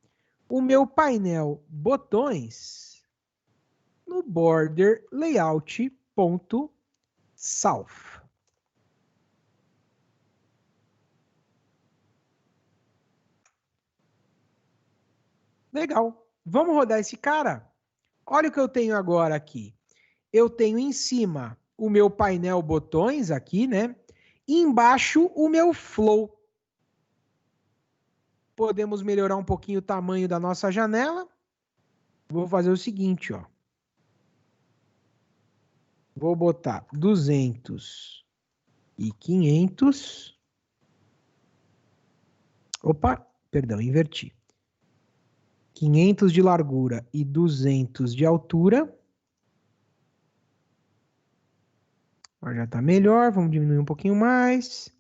o meu painel botões, no border layout.south. Legal. Vamos rodar esse cara? Olha o que eu tenho agora aqui. Eu tenho em cima o meu painel botões aqui, né? E embaixo o meu flow. Podemos melhorar um pouquinho o tamanho da nossa janela. Vou fazer o seguinte, ó. Vou botar 200 e 500. Opa, perdão, inverti. 500 de largura e 200 de altura. Agora já está melhor, vamos diminuir um pouquinho mais.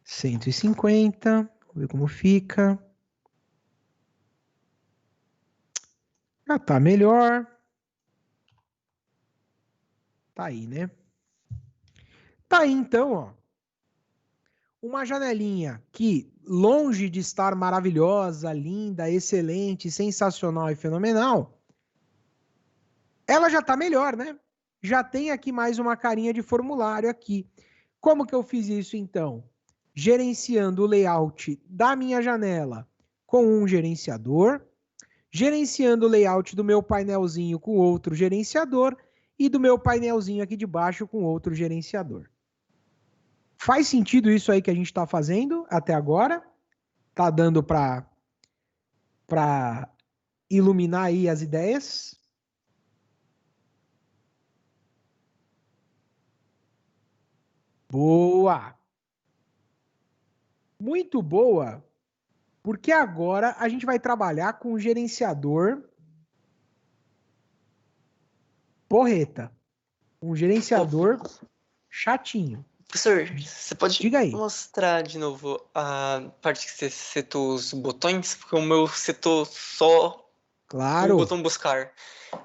150, vamos ver como fica. Já está melhor. Tá aí, né? Tá aí então, ó. Uma janelinha que, longe de estar maravilhosa, linda, excelente, sensacional e fenomenal, ela já está melhor, né? Já tem aqui mais uma carinha de formulário aqui. Como que eu fiz isso, então? Gerenciando o layout da minha janela com um gerenciador, gerenciando o layout do meu painelzinho com outro gerenciador e do meu painelzinho aqui de baixo com outro gerenciador. Faz sentido isso aí que a gente está fazendo até agora? Tá dando para iluminar aí as ideias? Boa! Muito boa, porque agora a gente vai trabalhar com o gerenciador porreta. Um gerenciador chatinho. Professor, você pode Diga aí. mostrar de novo a parte que você setou os botões? Porque o meu setou só Claro. o botão buscar.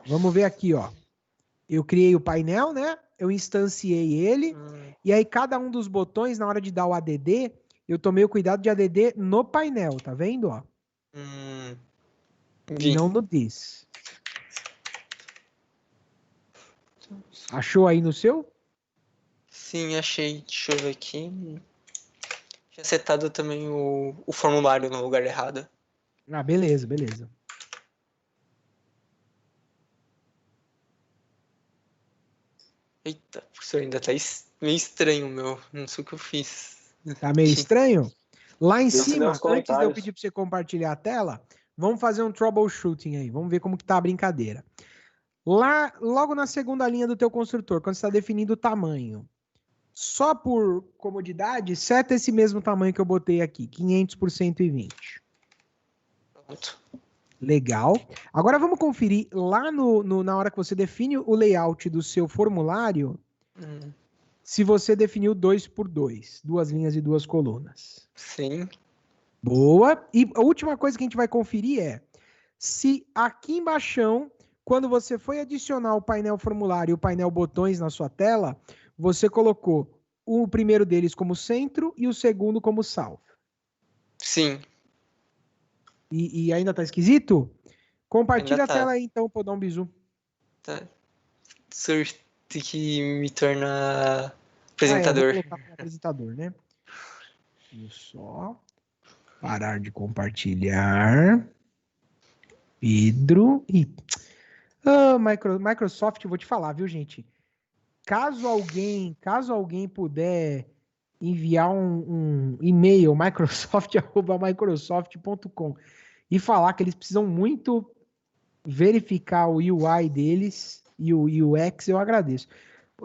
Vamos ver aqui, ó. Eu criei o painel, né? Eu instanciei ele. E aí, cada um dos botões, na hora de dar o ADD, eu tomei o cuidado de ADD no painel, tá vendo, ó? E não no this. Achou aí no seu? Sim, achei. Deixa eu ver aqui. Tinha setado também o formulário no lugar errado. Ah, beleza, beleza. Eita, professor, ainda tá meio estranho o meu. Não sei o que eu fiz. Tá meio estranho? Lá em Deixa eu ler cima, os antes de eu comentários. pedir para você compartilhar a tela, vamos fazer um troubleshooting aí. Vamos ver como que tá a brincadeira. Lá, logo na segunda linha do teu construtor, quando você está definindo o tamanho, só por comodidade, seta esse mesmo tamanho que eu botei aqui, 500 por 120. Pronto. Legal. Agora vamos conferir lá na hora que você define o layout do seu formulário, se você definiu 2 por 2, 2 linhas e 2 colunas. Sim. Boa. E a última coisa que a gente vai conferir é se aqui embaixo, quando você foi adicionar o painel formulário e o painel botões na sua tela, você colocou o primeiro deles como centro e o segundo como south. Sim. E ainda tá esquisito? Compartilha Ainda tá. a tela aí então, pra eu dar um bisu. Tá. Professor, tem que me tornar Eu apresentador. vou colocar como apresentador, né? Deixa eu só parar de compartilhar. Pedro. Microsoft, vou te falar, viu, gente? Caso alguém puder enviar um e-mail, microsoft@microsoft.com, e falar que eles precisam muito verificar o UI deles e o UX, eu agradeço.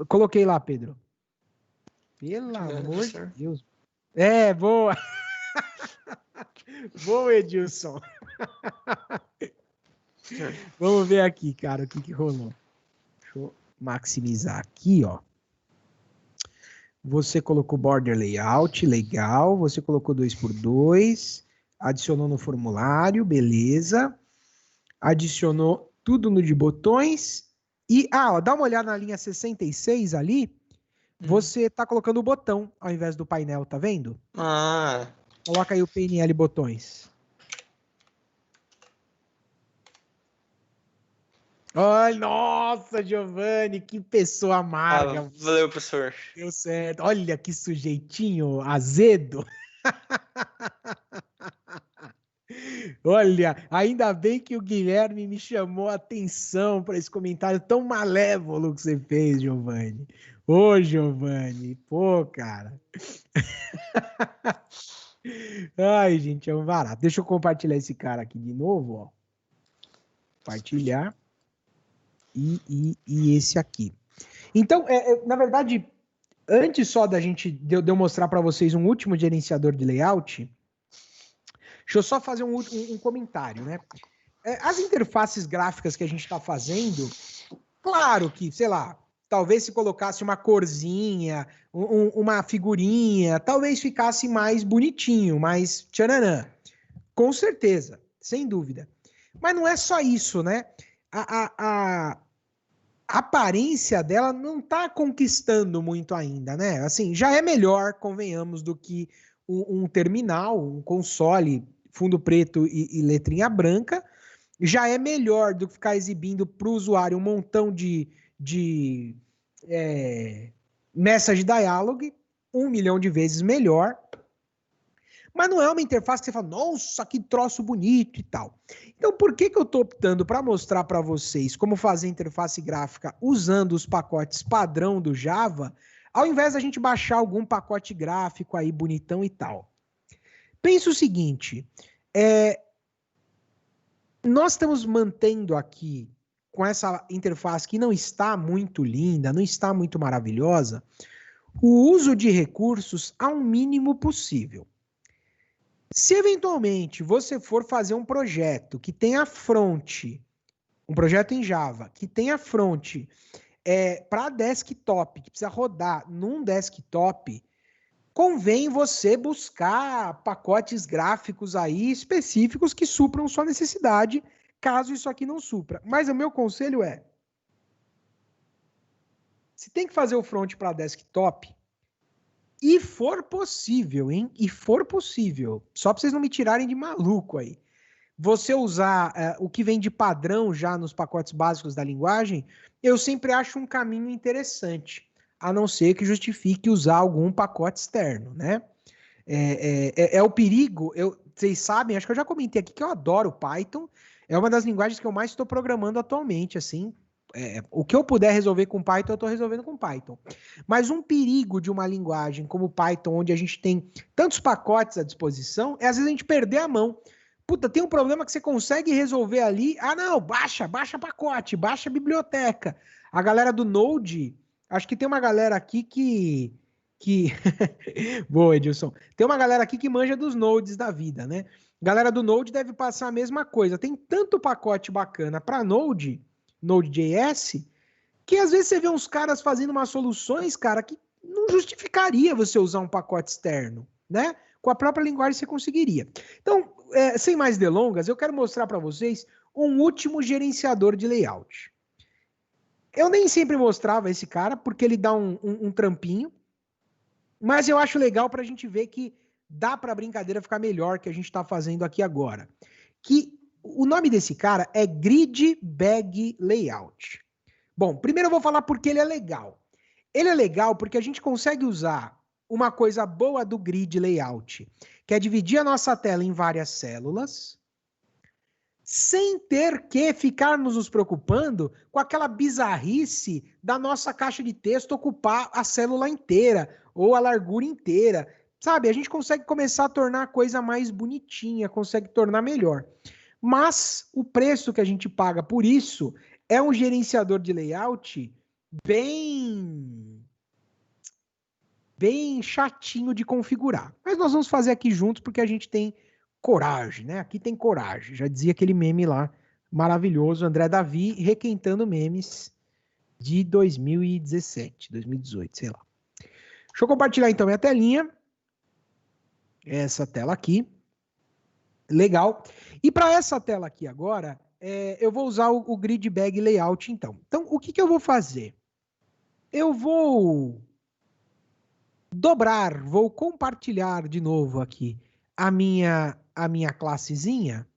Coloquei lá, Pedro. Pelo amor de Deus. Boa. Boa, Edilson. Vamos ver aqui, cara, o que rolou. Deixa eu maximizar aqui, ó. Você colocou border layout, legal. Você colocou 2x2, adicionou no formulário, beleza. Adicionou tudo no de botões. E, ó, dá uma olhada na linha 66 ali. Você tá colocando o botão ao invés do painel, tá vendo? Ah. Coloca aí o PNL botões. Olha, nossa, Giovanni, que pessoa amarga. Valeu, professor. Deu certo. Olha que sujeitinho azedo. Olha, ainda bem que o Guilherme me chamou a atenção para esse comentário tão malévolo que você fez, Giovanni. Ô, Giovanni, pô, cara. Ai, gente, é um barato. Deixa eu compartilhar esse cara aqui de novo, ó. Compartilhar. E esse aqui. Então, na verdade, antes só de eu mostrar para vocês um último gerenciador de layout, deixa eu só fazer um comentário, né? As interfaces gráficas que a gente está fazendo, claro que, sei lá, talvez se colocasse uma corzinha, uma figurinha, talvez ficasse mais bonitinho, mais tchananã. Com certeza, sem dúvida. Mas não é só isso, né? A aparência dela não está conquistando muito ainda, né? Assim, já é melhor, convenhamos, do que um terminal, um console, fundo preto e letrinha branca. Já é melhor do que ficar exibindo para o usuário um montão de message dialogue, 1 milhão de vezes melhor. Mas não é uma interface que você fala, nossa, que troço bonito e tal. Então, por que eu estou optando para mostrar para vocês como fazer interface gráfica usando os pacotes padrão do Java, ao invés da gente baixar algum pacote gráfico aí bonitão e tal? Pensa o seguinte, nós estamos mantendo aqui, com essa interface que não está muito linda, não está muito maravilhosa, o uso de recursos ao mínimo possível. Se eventualmente você for fazer um projeto que tenha front, um projeto em Java, que tenha front para desktop, que precisa rodar num desktop, convém você buscar pacotes gráficos aí específicos que supram sua necessidade, caso isso aqui não supra. Mas o meu conselho se tem que fazer o front para desktop, e for possível, hein? E for possível, só para vocês não me tirarem de maluco aí, você usar o que vem de padrão já nos pacotes básicos da linguagem, eu sempre acho um caminho interessante, a não ser que justifique usar algum pacote externo, né? É o perigo, vocês sabem, acho que eu já comentei aqui que eu adoro Python, é uma das linguagens que eu mais estou programando atualmente, assim, o que eu puder resolver com Python, eu estou resolvendo com Python. Mas um perigo de uma linguagem como Python, onde a gente tem tantos pacotes à disposição, é às vezes a gente perder a mão. Puta, tem um problema que você consegue resolver ali. Ah, não, baixa pacote, baixa biblioteca. A galera do Node, acho que tem uma galera aqui que... Boa, Edilson. Tem uma galera aqui que manja dos nodes da vida, né? Galera do Node deve passar a mesma coisa. Tem tanto pacote bacana para Node.js, que às vezes você vê uns caras fazendo umas soluções, cara, que não justificaria você usar um pacote externo, né? Com a própria linguagem você conseguiria. Então, sem mais delongas, eu quero mostrar para vocês um último gerenciador de layout. Eu nem sempre mostrava esse cara, porque ele dá um trampinho, mas eu acho legal para a gente ver que dá para a brincadeira ficar melhor que a gente está fazendo aqui agora. Que o nome desse cara é Grid Bag Layout. Bom, primeiro eu vou falar porque ele é legal. Ele é legal porque a gente consegue usar uma coisa boa do Grid Layout, que é dividir a nossa tela em várias células, sem ter que ficarmos nos preocupando com aquela bizarrice da nossa caixa de texto ocupar a célula inteira ou a largura inteira. Sabe, a gente consegue começar a tornar a coisa mais bonitinha, consegue tornar melhor. mas o preço que a gente paga por isso é um gerenciador de layout bem chatinho de configurar. Mas nós vamos fazer aqui juntos porque a gente tem coragem, né? Aqui tem coragem. Já dizia aquele meme lá, maravilhoso, André Davi requentando memes de 2017, 2018, sei lá. Deixa eu compartilhar então minha telinha. Essa tela aqui. Legal. E para essa tela aqui agora, eu vou usar o Grid Bag Layout então. Então, o que eu vou fazer? Eu vou dobrar, vou compartilhar de novo aqui a minha classezinha,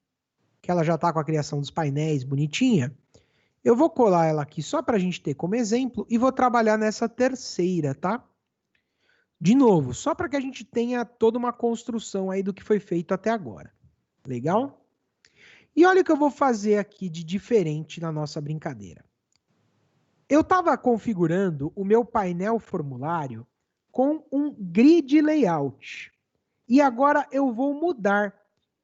que ela já está com a criação dos painéis bonitinha. Eu vou colar ela aqui só para a gente ter como exemplo e vou trabalhar nessa terceira, tá? De novo, só para que a gente tenha toda uma construção aí do que foi feito até agora. Legal? E olha o que eu vou fazer aqui de diferente na nossa brincadeira. Eu estava configurando o meu painel formulário com um grid layout. E agora eu vou mudar.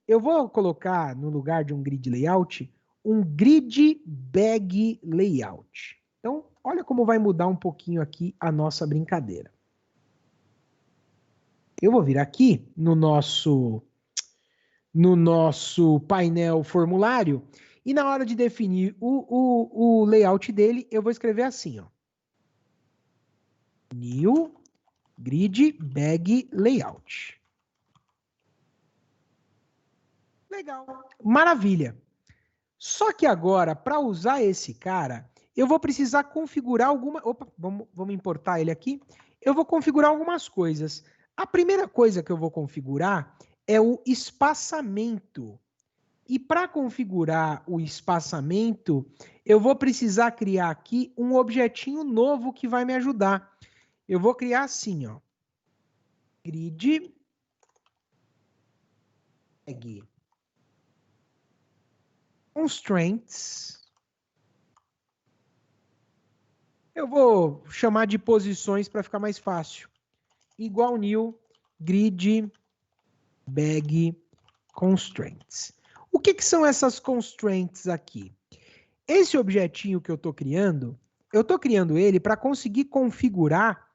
Eu vou colocar no lugar de um grid layout, um grid bag layout. Então, olha como vai mudar um pouquinho aqui a nossa brincadeira. Eu vou vir aqui no nosso painel formulário e na hora de definir o layout dele, eu vou escrever assim, ó. New Grid Bag Layout. Legal. Maravilha. Só que agora, para usar esse cara, eu vou precisar configurar alguma... Opa, vamos importar ele aqui. Eu vou configurar algumas coisas. A primeira coisa que eu vou configurar é o espaçamento. E para configurar o espaçamento, eu vou precisar criar aqui um objetinho novo que vai me ajudar. Eu vou criar assim, ó. Grid Bag Constraints. Eu vou chamar de posições para ficar mais fácil. Igual new grid bag constraints. O que são essas constraints aqui? Esse objetinho que eu estou criando ele para conseguir configurar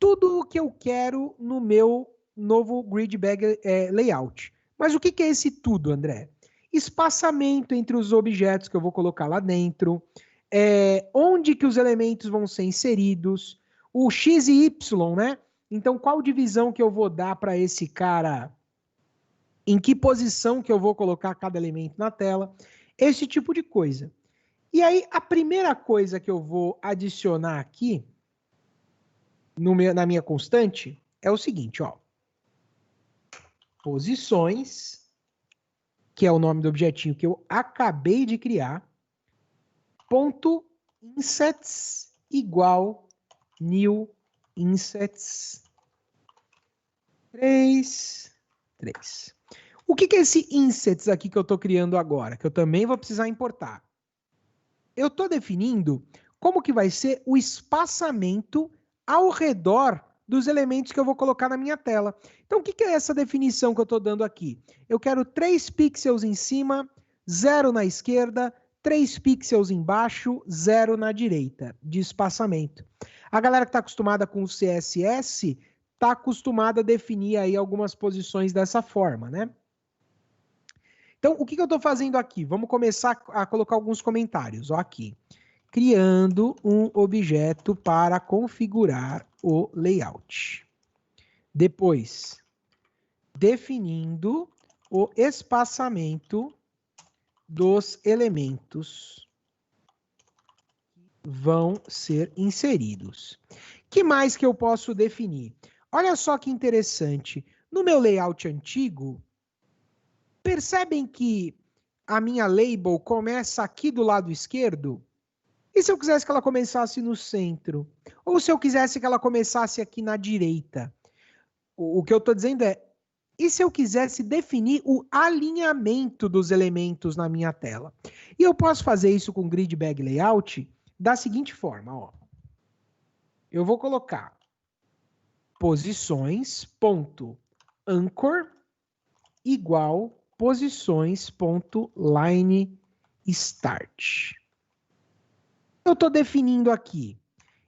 tudo o que eu quero no meu novo grid bag layout. Mas o que é esse tudo, André? Espaçamento entre os objetos que eu vou colocar lá dentro, onde que os elementos vão ser inseridos, o X e Y, né? Então, qual divisão que eu vou dar para esse cara, em que posição que eu vou colocar cada elemento na tela, esse tipo de coisa. E aí, a primeira coisa que eu vou adicionar aqui, na minha constante, é o seguinte, ó. Posições, que é o nome do objetinho que eu acabei de criar, ponto insets igual new insets 3. O que é esse insets aqui que eu estou criando agora? Que eu também vou precisar importar. Eu estou definindo como que vai ser o espaçamento ao redor dos elementos que eu vou colocar na minha tela. Então, o que é essa definição que eu estou dando aqui? Eu quero 3 pixels em cima, 0 na esquerda, 3 pixels embaixo, 0 na direita, de espaçamento. A galera que está acostumada com o CSS está acostumada a definir aí algumas posições dessa forma, né? Então, o que eu estou fazendo aqui? Vamos começar a colocar alguns comentários. Ó, aqui. Criando um objeto para configurar o layout. Depois, definindo o espaçamento dos elementos que vão ser inseridos. Que mais que eu posso definir? Olha só que interessante. No meu layout antigo, percebem que a minha label começa aqui do lado esquerdo? E se eu quisesse que ela começasse no centro? Ou se eu quisesse que ela começasse aqui na direita? O que eu estou dizendo é, e se eu quisesse definir o alinhamento dos elementos na minha tela? E eu posso fazer isso com Grid Bag Layout da seguinte forma, ó. Eu vou colocar posições.anchor igual posições.line_start. Eu estou definindo aqui.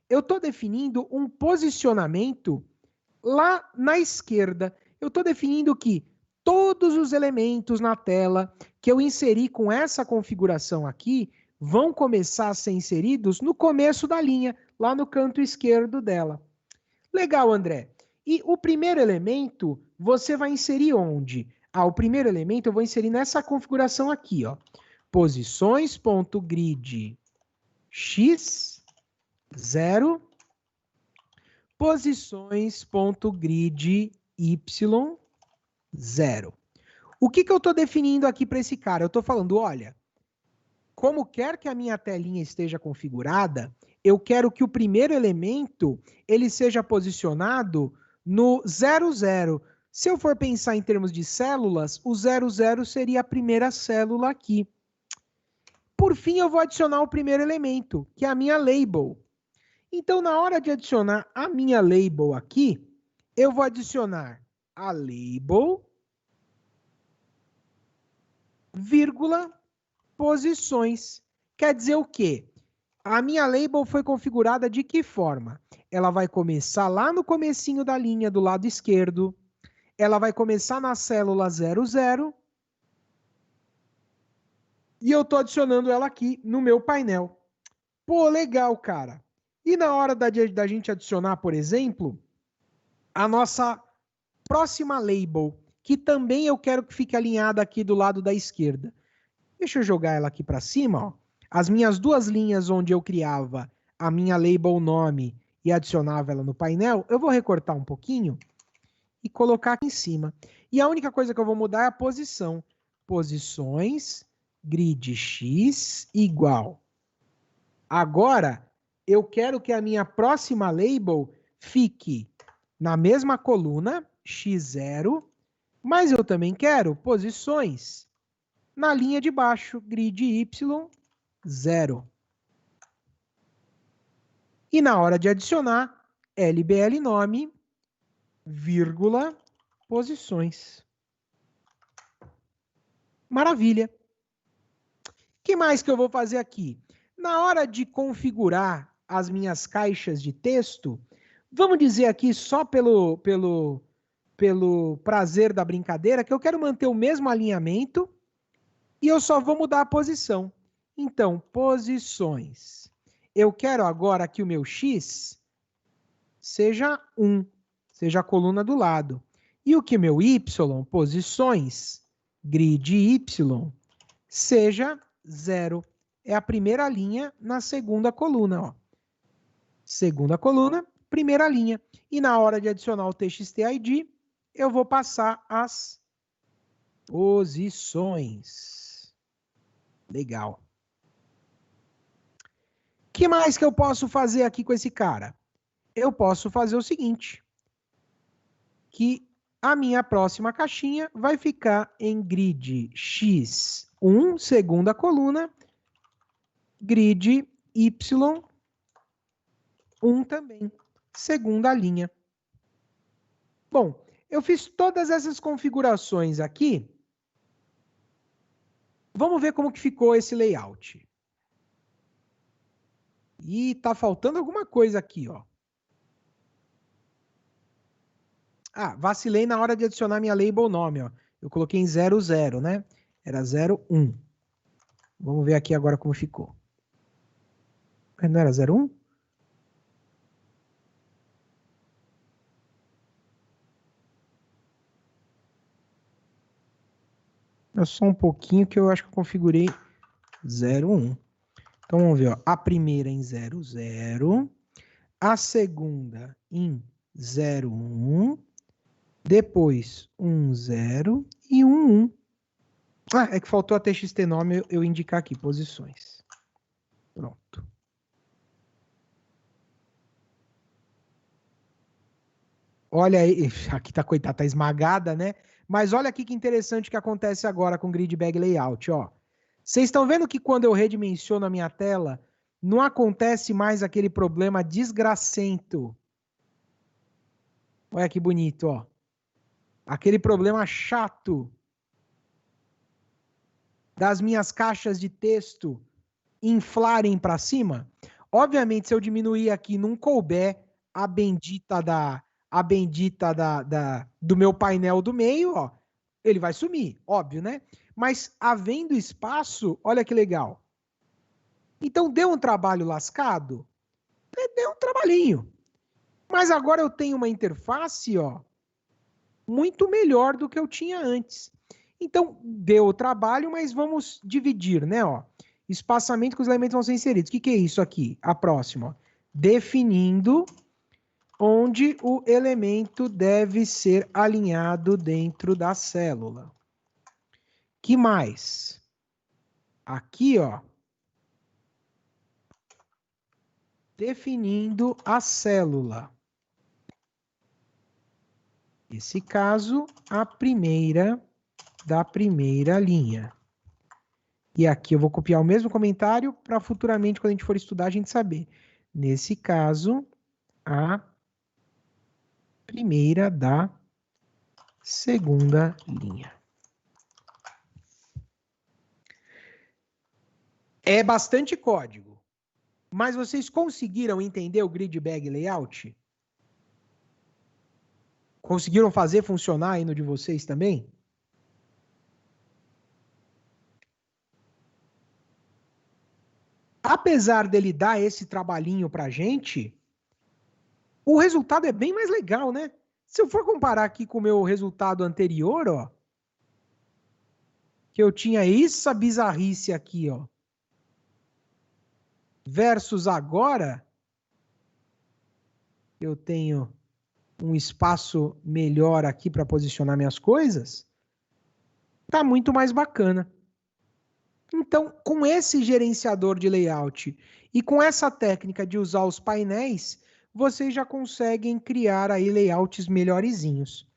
Eu estou definindo um posicionamento lá na esquerda. Eu estou definindo que todos os elementos na tela que eu inseri com essa configuração aqui vão começar a ser inseridos no começo da linha, lá no canto esquerdo dela. Legal, André. E o primeiro elemento, você vai inserir onde? O primeiro elemento eu vou inserir nessa configuração aqui, ó. Posições.grid x0, posições.grid y0. O que eu estou definindo aqui para esse cara? Eu estou falando, olha, como quer que a minha telinha esteja configurada, eu quero que o primeiro elemento ele seja posicionado no 00. Se eu for pensar em termos de células, o 00 seria a primeira célula aqui. Por fim, eu vou adicionar o primeiro elemento, que é a minha label. Então, na hora de adicionar a minha label aqui, eu vou adicionar a label, vírgula, posições. Quer dizer o quê? A minha label foi configurada de que forma? Ela vai começar lá no comecinho da linha do lado esquerdo, ela vai começar na célula 00, e eu estou adicionando ela aqui no meu painel. Pô, legal, cara. E na hora da gente adicionar, por exemplo, a nossa próxima label, que também eu quero que fique alinhada aqui do lado da esquerda. Deixa eu jogar ela aqui para cima, ó. As minhas duas linhas onde eu criava a minha label nome e adicionava ela no painel, eu vou recortar um pouquinho e colocar aqui em cima. E a única coisa que eu vou mudar é a posição. Posições, grid x igual. Agora, eu quero que a minha próxima label fique na mesma coluna, x0, mas eu também quero posições na linha de baixo, grid y0. E na hora de adicionar, LBL nome, vírgula, posições. Maravilha. O que mais que eu vou fazer aqui? Na hora de configurar as minhas caixas de texto, vamos dizer aqui só pelo prazer da brincadeira, que eu quero manter o mesmo alinhamento e eu só vou mudar a posição. Então, posições. Eu quero agora que o meu X seja 1, seja a coluna do lado. E o que meu Y, posições, grid Y, seja 0. É a primeira linha na segunda coluna, ó. Segunda coluna, primeira linha. E na hora de adicionar o TXT-ID, eu vou passar as posições. Legal. O que mais que eu posso fazer aqui com esse cara? Eu posso fazer o seguinte, que a minha próxima caixinha vai ficar em grid X1, segunda coluna, grid Y1 também, segunda linha. Bom, eu fiz todas essas configurações aqui. Vamos ver como que ficou esse layout. E tá faltando alguma coisa aqui, ó. Ah, vacilei na hora de adicionar minha label nome, ó. Eu coloquei em 00, né? Era 01. Vamos ver aqui agora como ficou. Não era 01? É só um pouquinho que eu acho que eu configurei 01. Então vamos ver, ó. A primeira em 00, a segunda em 01, depois 10 e 11. Ah, é que faltou a TXT nome eu indicar aqui, posições. Pronto. Olha aí, aqui tá, coitada, tá esmagada, né? Mas olha aqui que interessante que acontece agora com o Grid Bag Layout, ó. Vocês estão vendo que quando eu redimensiono a minha tela, não acontece mais aquele problema desgracento. Olha que bonito, ó. Aquele problema chato das minhas caixas de texto inflarem para cima? Obviamente, se eu diminuir aqui, não couber a bendita do meu painel do meio, ó, ele vai sumir, óbvio, né? Mas havendo espaço, olha que legal. Então, deu um trabalho lascado? Deu um trabalhinho. Mas agora eu tenho uma interface, ó, muito melhor do que eu tinha antes. Então, deu o trabalho, mas vamos dividir, né? Ó. Espaçamento que os elementos vão ser inseridos. O que é isso aqui? A próxima. Ó. Definindo onde o elemento deve ser alinhado dentro da célula. Que mais? Aqui, ó. Definindo a célula. Nesse caso, a primeira da primeira linha. E aqui eu vou copiar o mesmo comentário para futuramente, quando a gente for estudar, a gente saber. Nesse caso, a primeira da segunda linha. É bastante código, mas vocês conseguiram entender o grid bag layout? Conseguiram fazer funcionar aí no de vocês também? Apesar dele dar esse trabalhinho pra gente, o resultado é bem mais legal, né? Se eu for comparar aqui com o meu resultado anterior, ó, que eu tinha essa bizarrice aqui, ó, versus agora, eu tenho um espaço melhor aqui para posicionar minhas coisas, tá muito mais bacana. Então, com esse gerenciador de layout e com essa técnica de usar os painéis, vocês já conseguem criar aí layouts melhorzinhos.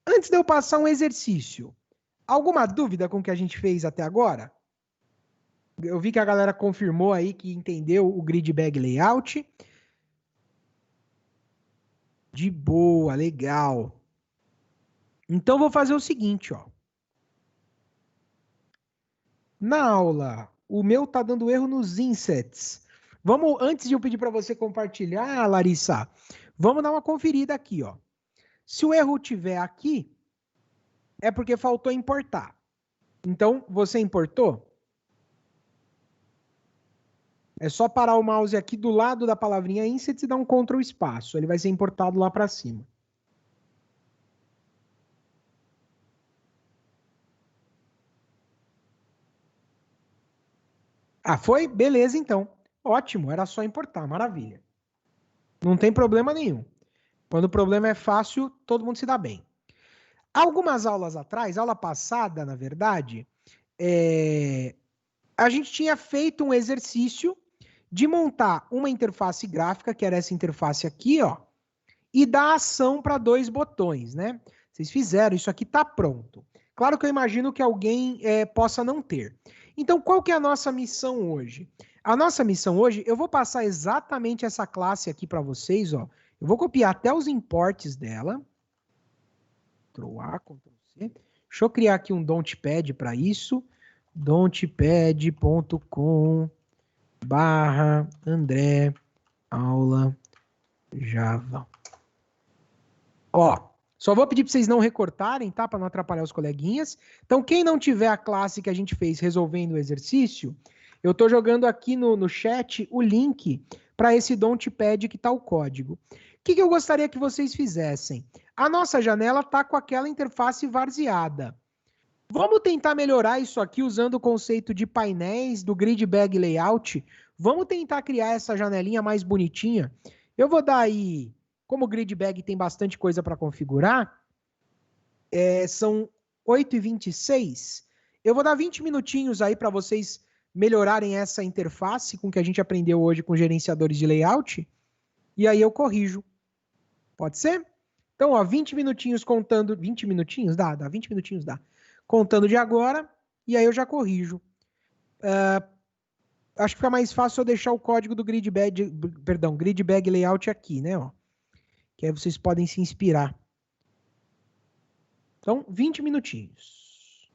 Antes de eu passar um exercício, alguma dúvida com o que a gente fez até agora? Eu vi que a galera confirmou aí que entendeu o grid bag layout. De boa, legal. Então, vou fazer o seguinte, ó. Na aula, o meu tá dando erro nos insets. Vamos, antes de eu pedir para você compartilhar, Larissa, vamos dar uma conferida aqui, ó. Se o erro tiver aqui, é porque faltou importar. Então, você importou? É só parar o mouse aqui do lado da palavrinha insets e dar um Ctrl espaço. Ele vai ser importado lá para cima. Ah, foi? Beleza, então. Ótimo, era só importar, maravilha. Não tem problema nenhum. Quando o problema é fácil, todo mundo se dá bem. Algumas aulas atrás, aula passada, na verdade, a gente tinha feito um exercício de montar uma interface gráfica, que era essa interface aqui, ó, e dar ação para 2 botões, né? Vocês fizeram, isso aqui está pronto. Claro que eu imagino que alguém possa não ter. Então, qual que é a nossa missão hoje? A nossa missão hoje, eu vou passar exatamente essa classe aqui para vocês, ó. Eu vou copiar até os imports dela. Ctrl+A, Ctrl+C. Deixa eu criar aqui um Dontpad para isso. Dontpad.com/André aula Java. Ó, só vou pedir para vocês não recortarem, tá? Para não atrapalhar os coleguinhas. Então, quem não tiver a classe que a gente fez resolvendo o exercício, eu estou jogando aqui no chat o link para esse Dontpad que está o código. O que eu gostaria que vocês fizessem? A nossa janela está com aquela interface varzeada. Vamos tentar melhorar isso aqui usando o conceito de painéis do Grid Bag Layout. Vamos tentar criar essa janelinha mais bonitinha. Eu vou dar aí, como o Grid Bag tem bastante coisa para configurar, são 8h26. Eu vou dar 20 minutinhos aí para vocês melhorarem essa interface com que a gente aprendeu hoje com gerenciadores de layout. E aí eu corrijo. Pode ser? Então, ó, 20 minutinhos contando. 20 minutinhos? Dá, 20 minutinhos dá. Contando de agora, e aí eu já corrijo. Acho que fica mais fácil eu deixar o código do Grid Bag Layout aqui, né? Ó, que aí vocês podem se inspirar. Então, 20 minutinhos.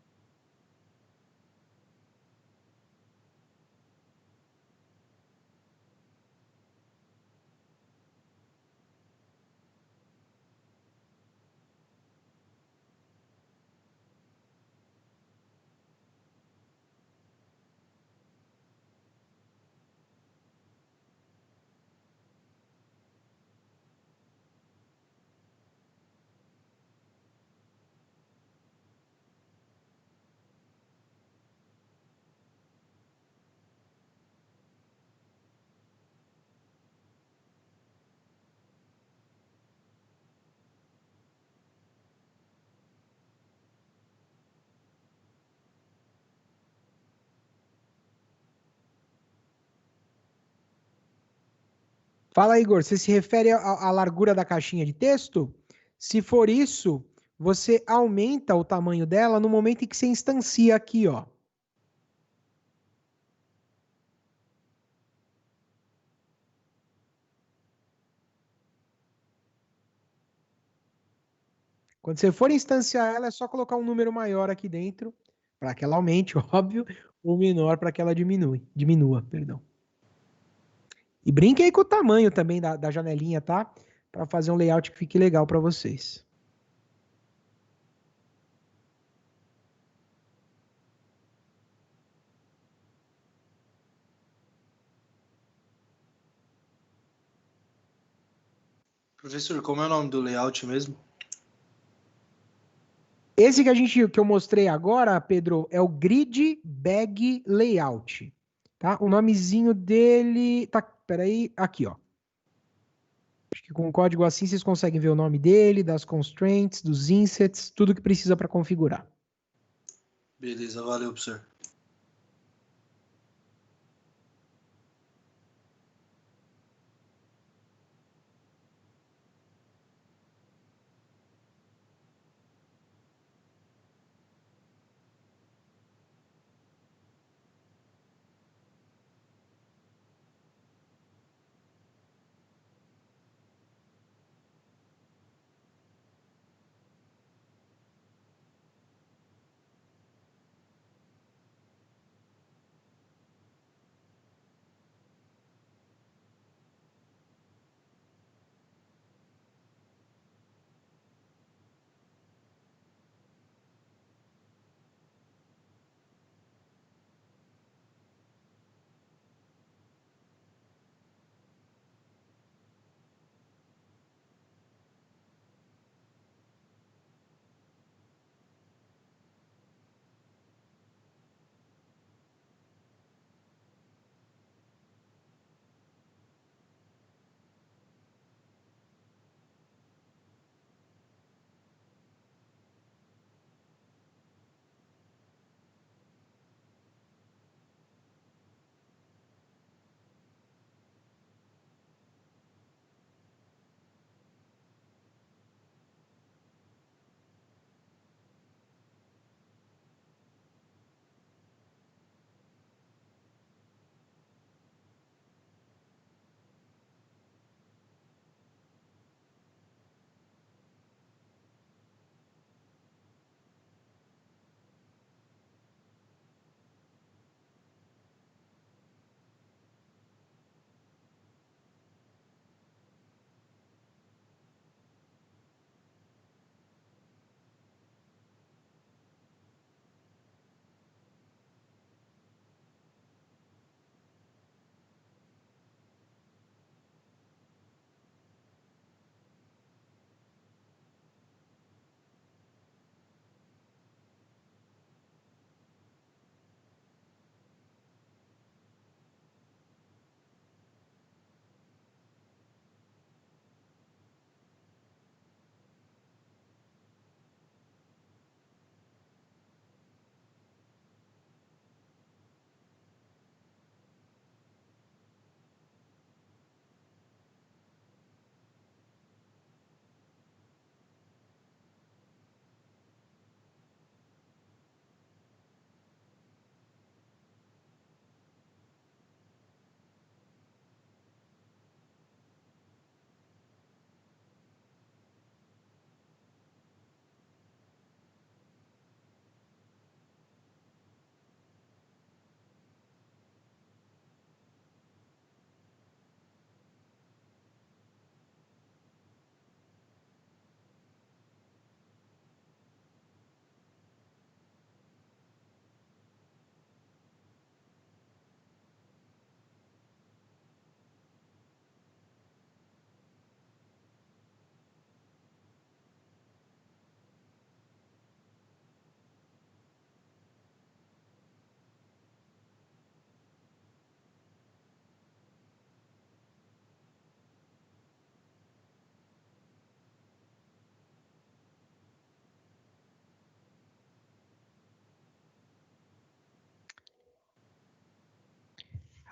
Fala, Igor, você se refere à largura da caixinha de texto? Se for isso, você aumenta o tamanho dela no momento em que você instancia aqui, ó. Quando você for instanciar ela, é só colocar um número maior aqui dentro, para que ela aumente, óbvio, ou menor para que ela diminua, perdão. E brinque aí com o tamanho também da janelinha, tá? Para fazer um layout que fique legal para vocês. Professor, como é o nome do layout mesmo? Esse que eu mostrei agora, Pedro, é o Grid Bag Layout, tá? O nomezinho dele tá, peraí, aqui, ó. Acho que com o código assim vocês conseguem ver o nome dele, das constraints, dos insets, tudo que precisa para configurar. Beleza, valeu, professor.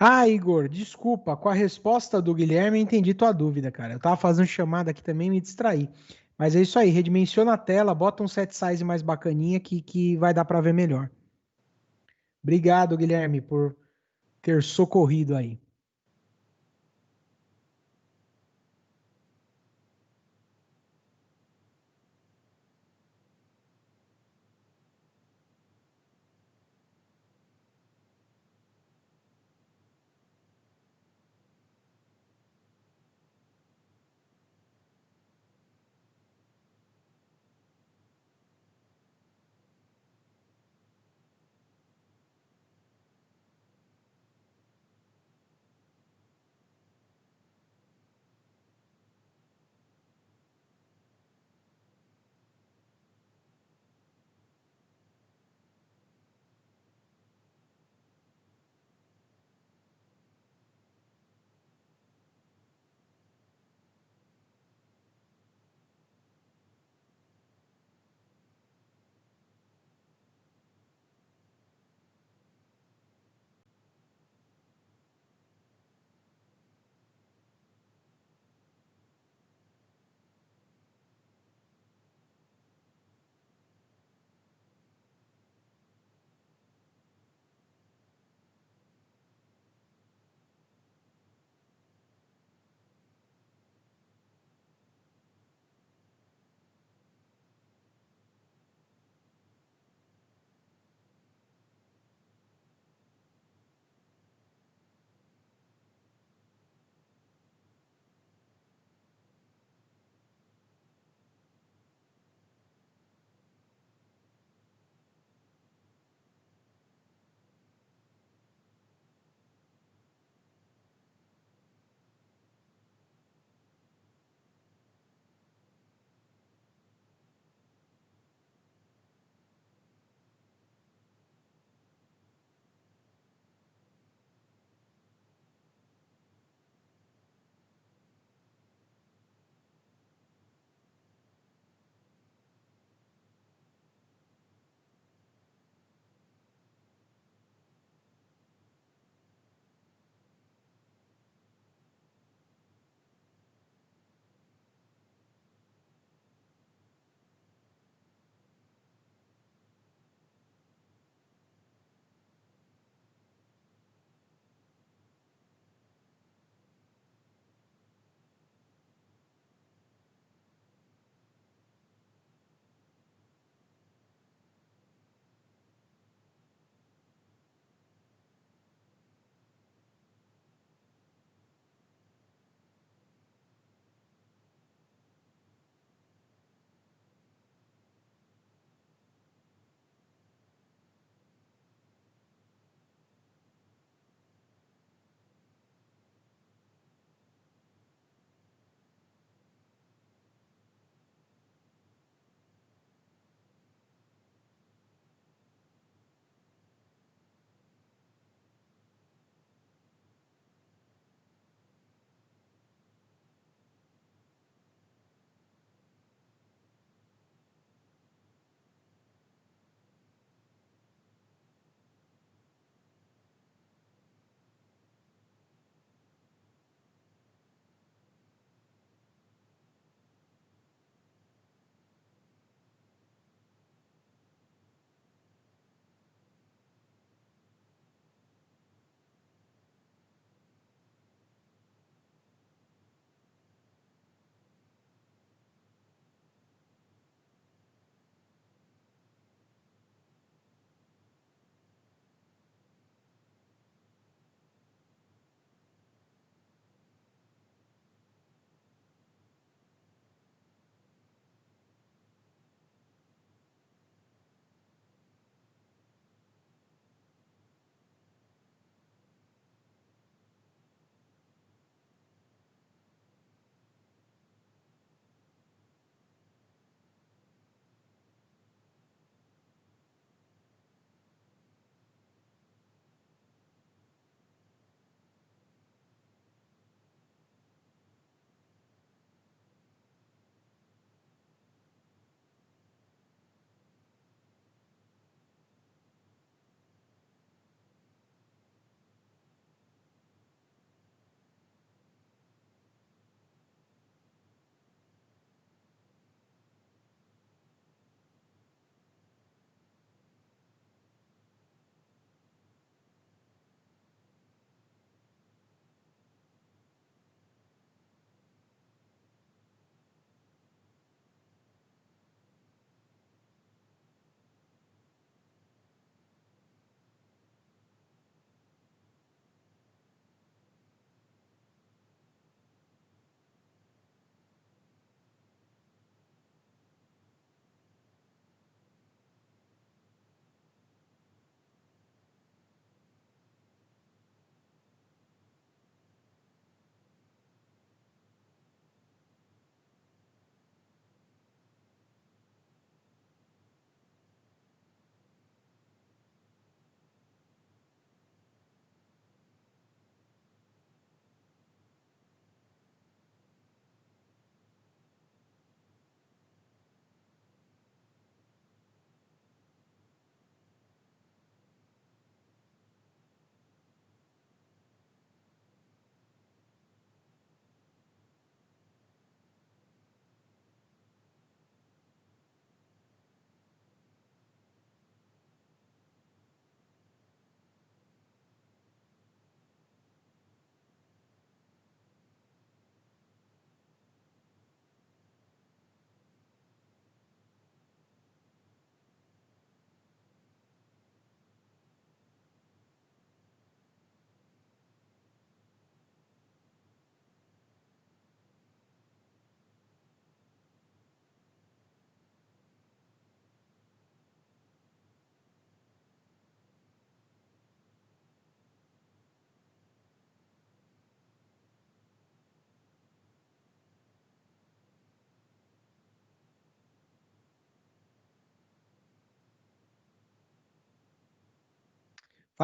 Ah, Igor, desculpa, com a resposta do Guilherme eu entendi tua dúvida, cara. Eu tava fazendo chamada aqui também e me distraí. Mas é isso aí, redimensiona a tela, bota um set size mais bacaninha que vai dar pra ver melhor. Obrigado, Guilherme, por ter socorrido aí.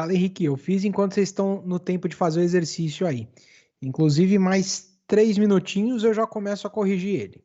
Fala, Henrique, eu fiz enquanto vocês estão no tempo de fazer o exercício aí. Inclusive, mais 3 minutinhos eu já começo a corrigir ele.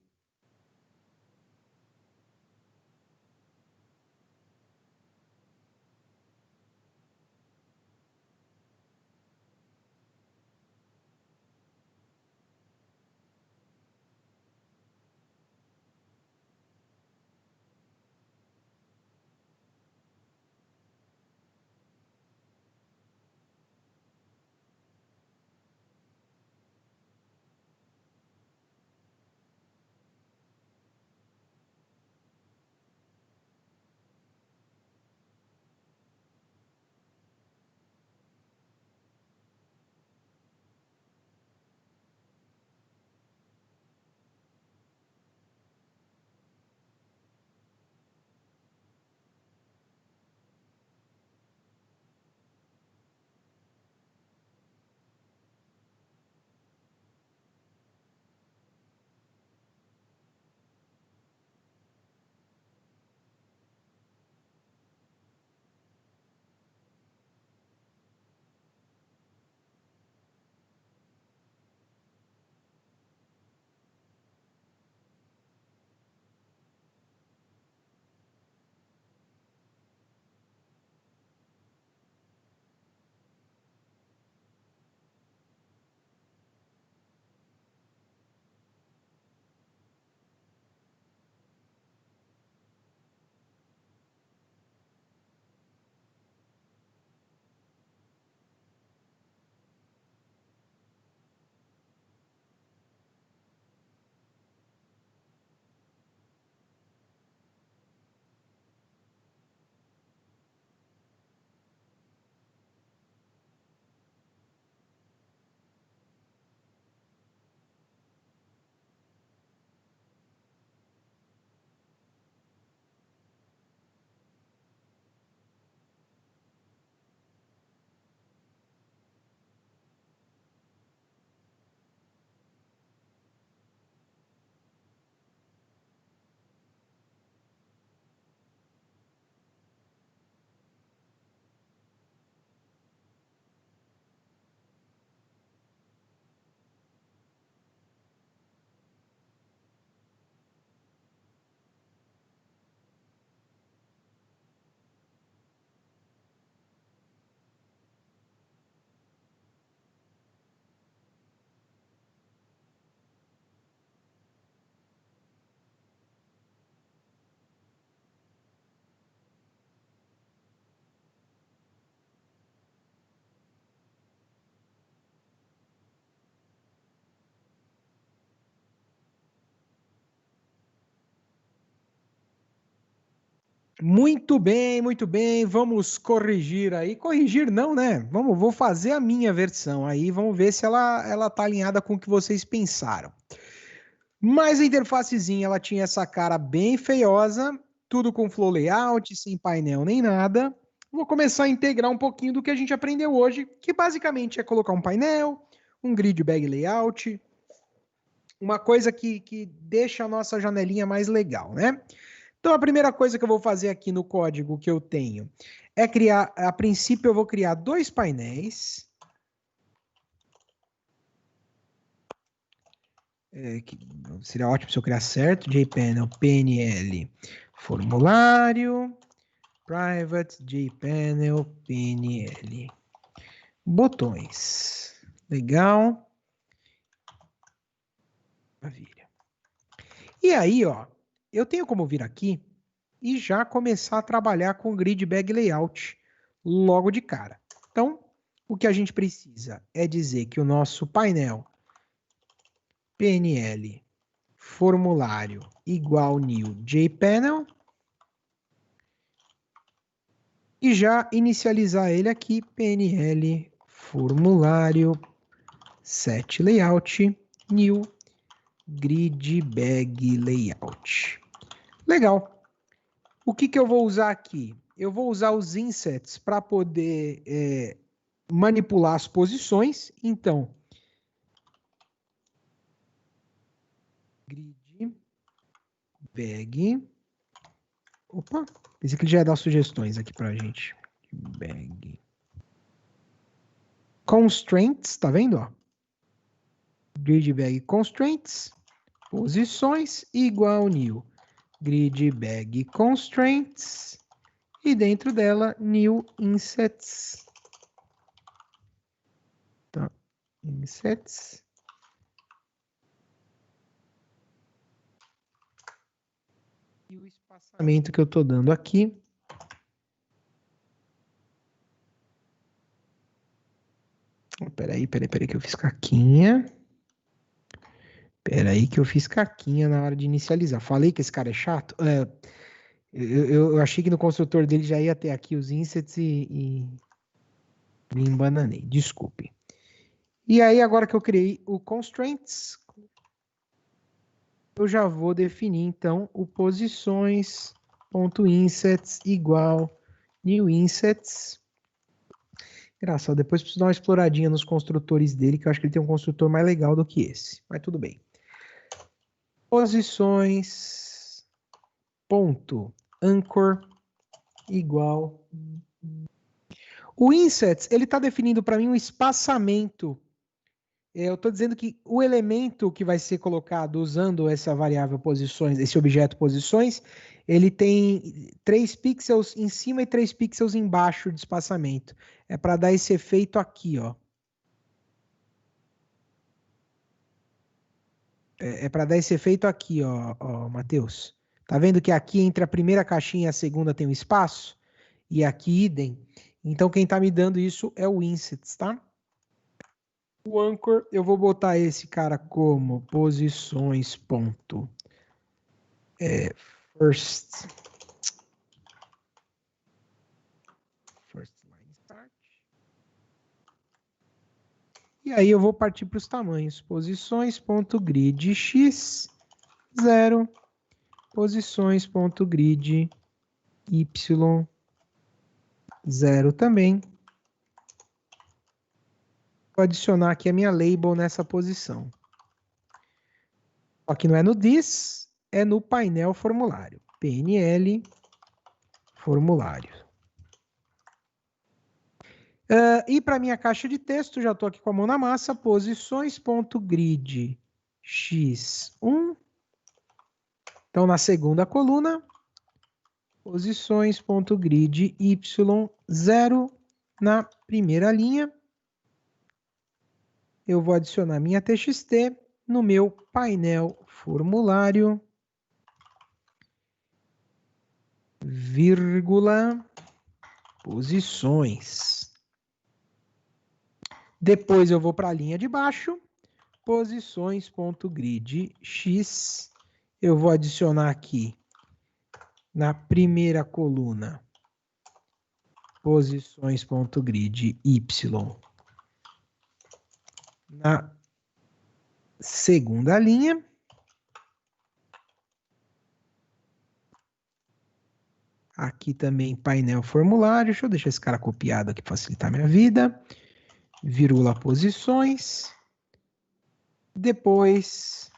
Muito bem, muito bem. Vamos corrigir aí. Corrigir não, né? Vou fazer a minha versão aí. Vamos ver se ela tá alinhada com o que vocês pensaram. Mas a interfacezinha, ela tinha essa cara bem feiosa, tudo com flow layout, sem painel nem nada. Vou começar a integrar um pouquinho do que a gente aprendeu hoje, que basicamente é colocar um painel, um grid bag layout, uma coisa que deixa a nossa janelinha mais legal, né? Então, a primeira coisa que eu vou fazer aqui no código que eu tenho é criar, a princípio eu vou criar 2 painéis. Seria ótimo se eu criar certo. JPanel, PNL, formulário, private, JPanel, PNL. Botões. Legal. Maravilha. E aí, ó, eu tenho como vir aqui e já começar a trabalhar com grid bag layout logo de cara. Então, o que a gente precisa é dizer que o nosso painel PNL formulário igual new JPanel e já inicializar ele aqui, PNL formulário set layout new grid bag layout. Legal. O que eu vou usar aqui? Eu vou usar os insets para poder manipular as posições. Então, grid bag. Opa, pensei que ele já ia dar sugestões aqui para a gente. Bag constraints, tá vendo? Ó? Grid bag constraints, posições igual new grid bag constraints e dentro dela new insets. Tá. Insets. E o espaçamento que eu estou dando aqui. Peraí, que eu fiz caquinha. Peraí que eu fiz caquinha na hora de inicializar. Falei que esse cara é chato? Eu achei que no construtor dele já ia ter aqui os insets e me embananei. Desculpe. E aí, agora que eu criei o constraints, eu já vou definir, então, o posições.insets igual new insets. Engraçado, depois preciso dar uma exploradinha nos construtores dele, que eu acho que ele tem um construtor mais legal do que esse. Mas tudo bem. Posições.anchor igual. O insets, ele está definindo para mim um espaçamento. Eu estou dizendo que o elemento que vai ser colocado usando essa variável posições, esse objeto posições, ele tem 3 pixels em cima e 3 pixels embaixo de espaçamento. É para dar esse efeito aqui, ó. É para dar esse efeito aqui, ó, Matheus. Tá vendo que aqui entre a primeira caixinha e a segunda tem um espaço? E aqui idem. Então quem está me dando isso é o insets, tá? O anchor, eu vou botar esse cara como posições ponto first line start. E aí eu vou partir para os tamanhos. Posições ponto grid x 0, posições ponto grid y 0 também. Vou adicionar aqui a minha label nessa posição. Aqui não é no this, é no painel formulário. PNL formulário. E para minha caixa de texto, já estou aqui com a mão na massa, posições.grid x1. Então, na segunda coluna, posições.grid y0 na primeira linha. Eu vou adicionar minha TXT no meu painel formulário, vírgula, posições. Depois eu vou para a linha de baixo, posições.grid x. Eu vou adicionar aqui na primeira coluna, posições.grid y. Na segunda linha, aqui também painel formulário. Deixa eu deixar esse cara copiado aqui para facilitar minha vida. Vírgula posições. Depois,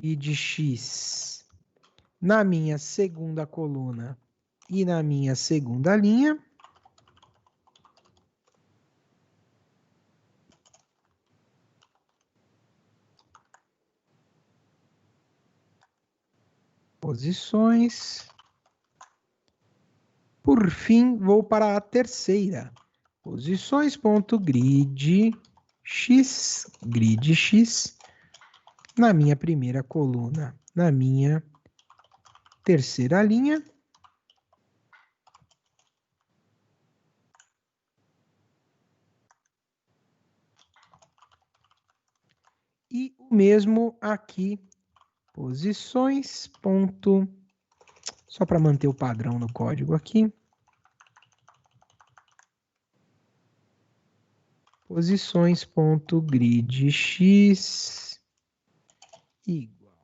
id x na minha segunda coluna e na minha segunda linha. Posições. Por fim, vou para a terceira. Posições.grid x, grid x, na minha primeira coluna, na minha terceira linha. E o mesmo aqui, posições. Só para manter o padrão no código aqui. Posições.grid x igual.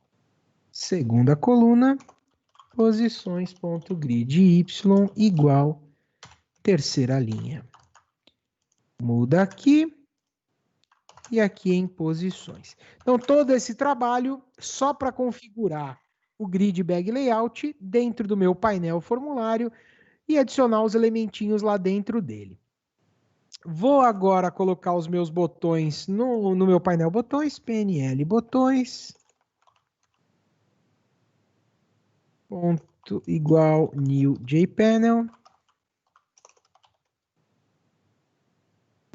Segunda coluna, posições.grid y igual. Terceira linha. Muda aqui. E aqui em posições. Então, todo esse trabalho só para configurar o grid bag layout dentro do meu painel formulário e adicionar os elementinhos lá dentro dele. Vou agora colocar os meus botões no meu painel botões, PNL botões, ponto igual new jpanel.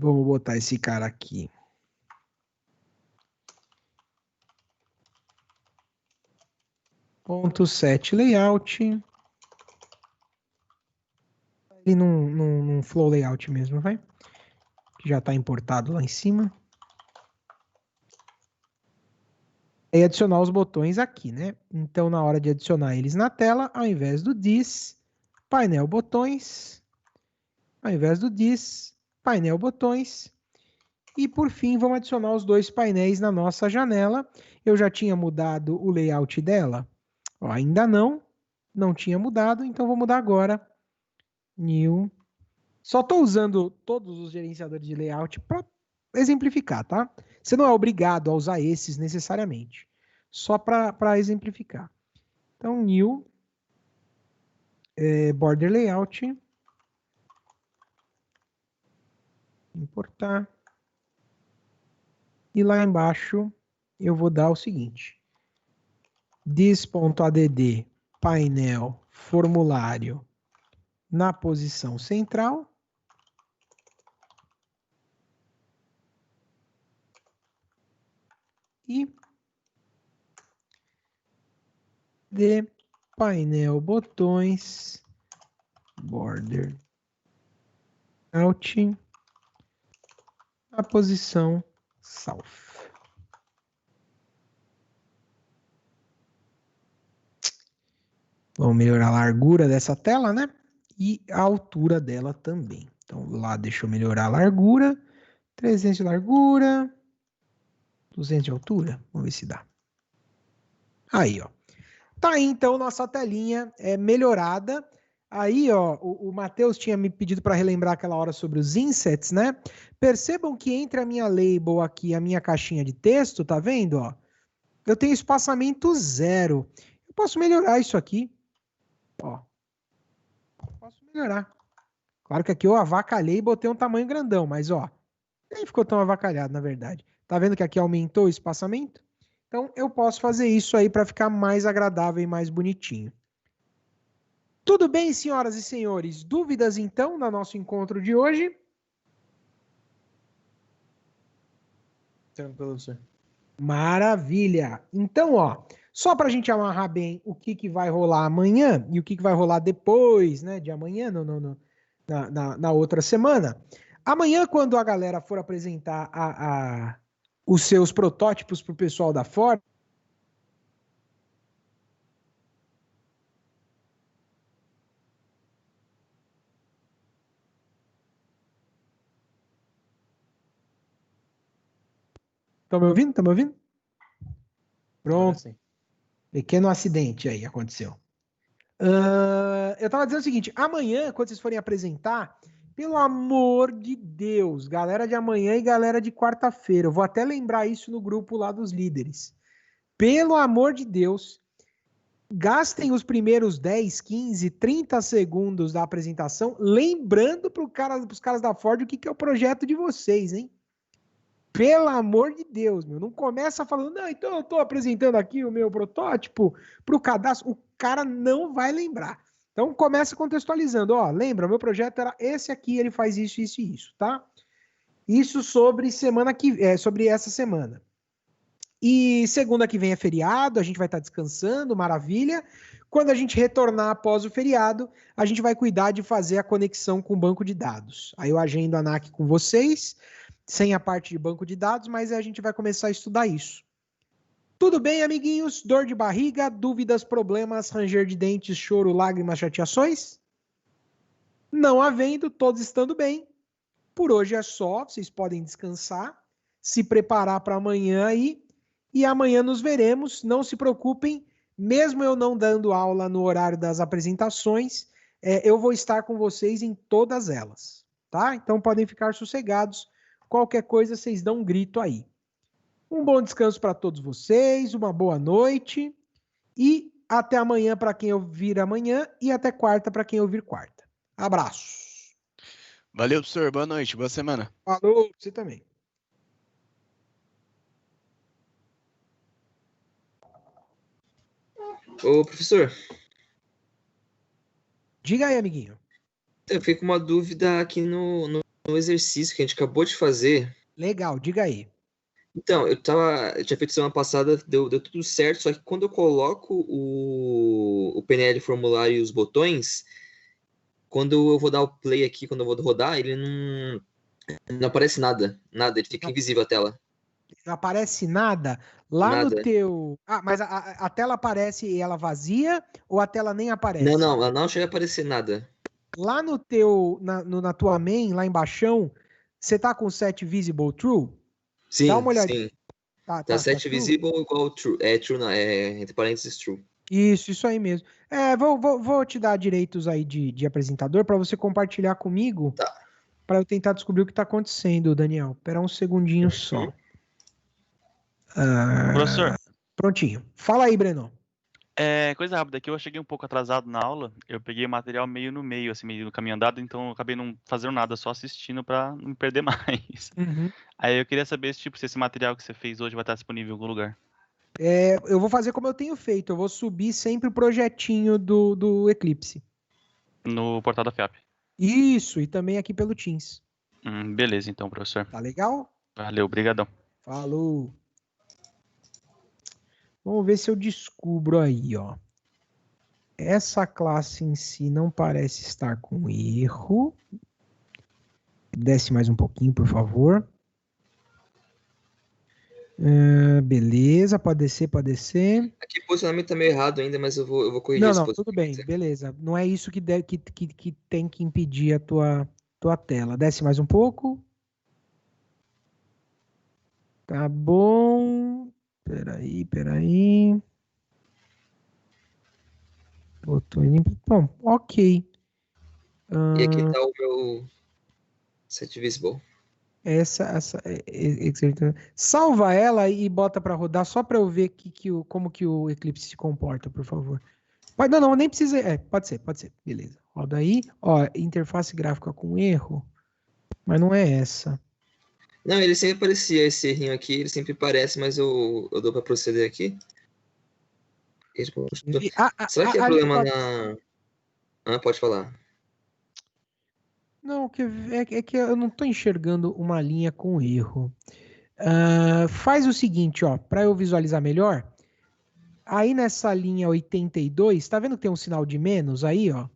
Vamos botar esse cara aqui. Ponto set layout. E num flow layout mesmo, vai? Que já está importado lá em cima. E adicionar os botões aqui, né? Então, na hora de adicionar eles na tela, ao invés do this, painel botões. Ao invés do this, painel botões. E, por fim, vamos adicionar os dois painéis na nossa janela. Eu já tinha mudado o layout dela? Ó, ainda não tinha mudado, então vou mudar agora. New. Só estou usando todos os gerenciadores de layout para exemplificar, tá? Você não é obrigado a usar esses necessariamente. Só para exemplificar. Então, new border layout. Importar. E lá embaixo eu vou dar o seguinte. This.add painel formulário na posição central. E de painel botões border out na posição south. Vamos melhorar a largura dessa tela, né? E a altura dela também. Então lá deixa eu melhorar a largura. 300 de largura. 200 de altura. Vamos ver se dá. Aí, ó. Tá aí, então, nossa telinha melhorada. Aí, ó, o Matheus tinha me pedido para relembrar aquela hora sobre os insets, né? Percebam que entre a minha label aqui e a minha caixinha de texto, tá vendo, ó? Eu tenho espaçamento 0. Eu posso melhorar isso aqui. Ó. Posso melhorar. Claro que aqui eu avacalhei e botei um tamanho grandão, mas, ó, nem ficou tão avacalhado, na verdade. Tá vendo que aqui aumentou o espaçamento? Então, eu posso fazer isso aí para ficar mais agradável e mais bonitinho. Tudo bem, senhoras e senhores? Dúvidas, então, no nosso encontro de hoje? Tranquilo, senhor. Maravilha! Então, ó, só para a gente amarrar bem o que vai rolar amanhã e o que vai rolar depois, né, de amanhã, na outra semana. Amanhã, quando a galera for apresentar os seus protótipos para o pessoal da Ford, estão me ouvindo? Estão me ouvindo? Pronto. Pequeno acidente aí aconteceu. Eu estava dizendo o seguinte, amanhã, quando vocês forem apresentar, pelo amor de Deus, galera de amanhã e galera de quarta-feira, eu vou até lembrar isso no grupo lá dos líderes. Pelo amor de Deus, gastem os primeiros 10, 15, 30 segundos da apresentação lembrando para os caras da Ford o que é o projeto de vocês, hein? Pelo amor de Deus, meu. Não começa falando, não, então eu estou apresentando aqui o meu protótipo para o cadastro. O cara não vai lembrar. Então começa contextualizando. Ó, lembra, meu projeto era esse aqui, ele faz isso, isso e isso, tá? Isso sobre sobre essa semana. E segunda que vem é feriado, a gente vai estar descansando, maravilha. Quando a gente retornar após o feriado, a gente vai cuidar de fazer a conexão com o banco de dados. Aí eu agendo a ANAC com vocês, sem a parte de banco de dados, mas a gente vai começar a estudar isso. Tudo bem, amiguinhos? Dor de barriga, dúvidas, problemas, ranger de dentes, choro, lágrimas, chateações? Não havendo, todos estando bem. Por hoje é só, vocês podem descansar, se preparar para amanhã aí, e amanhã nos veremos. Não se preocupem, mesmo eu não dando aula no horário das apresentações, eu vou estar com vocês em todas elas, tá? Então podem ficar sossegados. Qualquer coisa, vocês dão um grito aí. Um bom descanso para todos vocês, uma boa noite e até amanhã para quem ouvir amanhã e até quarta para quem ouvir quarta. Abraços. Valeu, professor. Boa noite. Boa semana. Falou, você também. Ô, professor, Diga aí, amiguinho. eu fiquei com uma dúvida aqui no exercício que a gente acabou de fazer. Legal, diga aí. Então, eu tinha feito semana passada, deu tudo certo, só que quando eu coloco o PNL formulário e os botões, quando eu vou dar o play aqui, quando eu vou rodar, ele não aparece nada, ele fica invisível a tela, Não aparece nada lá no nada. teu. Ah, mas a tela aparece e ela vazia ou a tela nem aparece? Não, ela não chega a aparecer nada. Lá no teu, na tua main, lá embaixo, você tá com set visible true? Sim, Dá uma olhadinha. sim. Tá Tá set true? visible igual true. True não, entre parênteses true. Isso aí mesmo. Vou te dar direitos aí de apresentador para você compartilhar comigo, Tá. para eu tentar descobrir o que tá acontecendo, Daniel. Espera um segundinho só. Professor, Prontinho. Fala aí, Breno. coisa rápida aqui, eu cheguei um pouco atrasado na aula, eu peguei o material meio no meio, assim, meio no caminho andado, então eu acabei não fazendo nada, só assistindo pra não me perder mais. Aí eu queria saber se esse material que você fez hoje vai estar disponível em algum lugar. Eu vou fazer como eu tenho feito. Eu vou subir sempre o projetinho do Eclipse. No portal da FIAP. Isso, e também aqui pelo Teams. Beleza, então, professor. Tá legal? Valeu, brigadão. Falou. Vamos ver se eu descubro aí, ó. Essa classe em si não parece estar com erro. Desce mais um pouquinho, por favor. Beleza, pode descer, pode descer. Aqui o posicionamento tá meio errado ainda, mas eu vou corrigir esse Não, posicionamento. tudo bem, beleza. Não é isso que tem que impedir a tua tela. Desce mais um pouco. Tá bom. Peraí. Bom, ok. E aqui tá o meu set visible. Salva ela e bota para rodar só para eu ver como que o Eclipse se comporta, por favor. Não, nem precisa. Pode ser. Beleza. Roda aí. Ó, interface gráfica com erro, mas não é essa. Não, ele sempre aparecia esse errinho aqui, ele sempre aparece, mas eu dou para proceder aqui. Será que é problema na... pode falar. Não, é que eu não estou enxergando uma linha com erro. Faz o seguinte, ó, para eu visualizar melhor. Aí nessa linha 82, tá vendo que tem um sinal de menos aí, ó?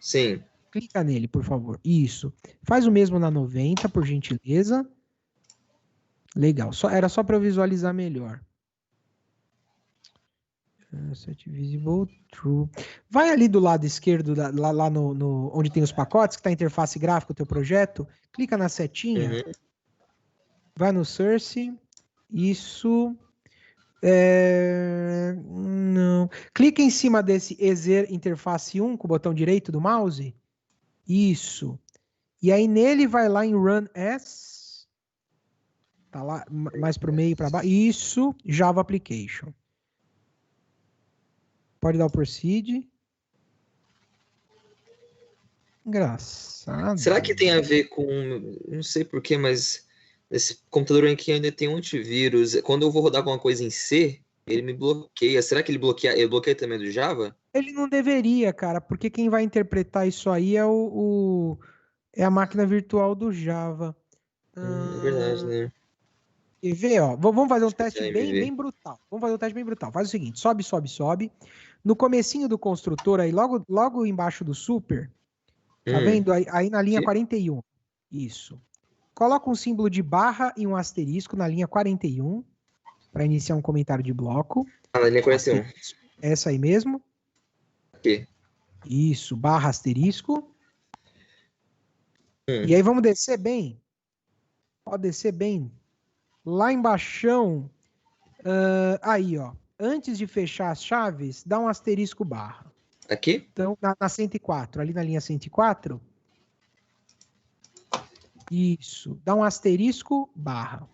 Sim. Clica nele, por favor. Isso. Faz o mesmo na 90, por gentileza. Legal. Era só para eu visualizar melhor. Set visible true. Vai ali do lado esquerdo, lá no onde tem os pacotes, que está a interface gráfica do teu projeto. Clica na setinha. Vai no source. Isso. Não. Clica em cima desse Exer interface 1 com o botão direito do mouse. Isso. E aí nele vai lá em Run As. Tá lá mais para o meio, para baixo. Isso. Java Application. Pode dar o proceed. Engraçado. Será que tem a ver com... Não sei porquê, mas... Esse computador aqui ainda tem um antivírus. Quando eu vou rodar alguma coisa em C, ele me bloqueia. Será que ele bloqueia também do Java? Ele não deveria, cara, porque quem vai interpretar isso aí é a máquina virtual do Java. É verdade, né? Quer ver, ó? Vamos fazer um Acho que teste é bem brutal. Faz o seguinte, sobe. No comecinho do construtor, aí logo embaixo do super, tá vendo? Aí na linha 41. Isso. Coloca um símbolo de barra e um asterisco na linha 41 para iniciar um comentário de bloco. Na linha 41. Essa aí mesmo. Aqui. Isso, barra asterisco. E aí vamos descer bem. Pode descer bem. Lá embaixo, aí, ó. Antes de fechar as chaves, dá um asterisco barra. Aqui? Então, na 104, ali na linha 104. Isso. Dá um asterisco barra.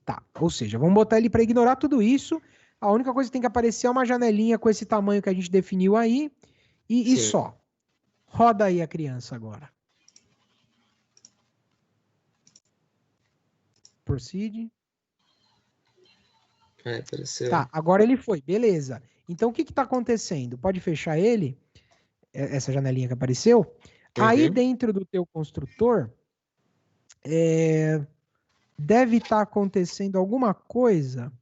Tá. Ou seja, vamos botar ele para ignorar tudo isso. A única coisa que tem que aparecer é uma janelinha com esse tamanho que a gente definiu aí. E Sim. só. Roda aí a criança agora. Proceed. Apareceu. Tá, agora ele foi. Beleza. Então, o que está acontecendo? Pode fechar ele, essa janelinha que apareceu. Aí, dentro do teu construtor, deve estar acontecendo alguma coisa.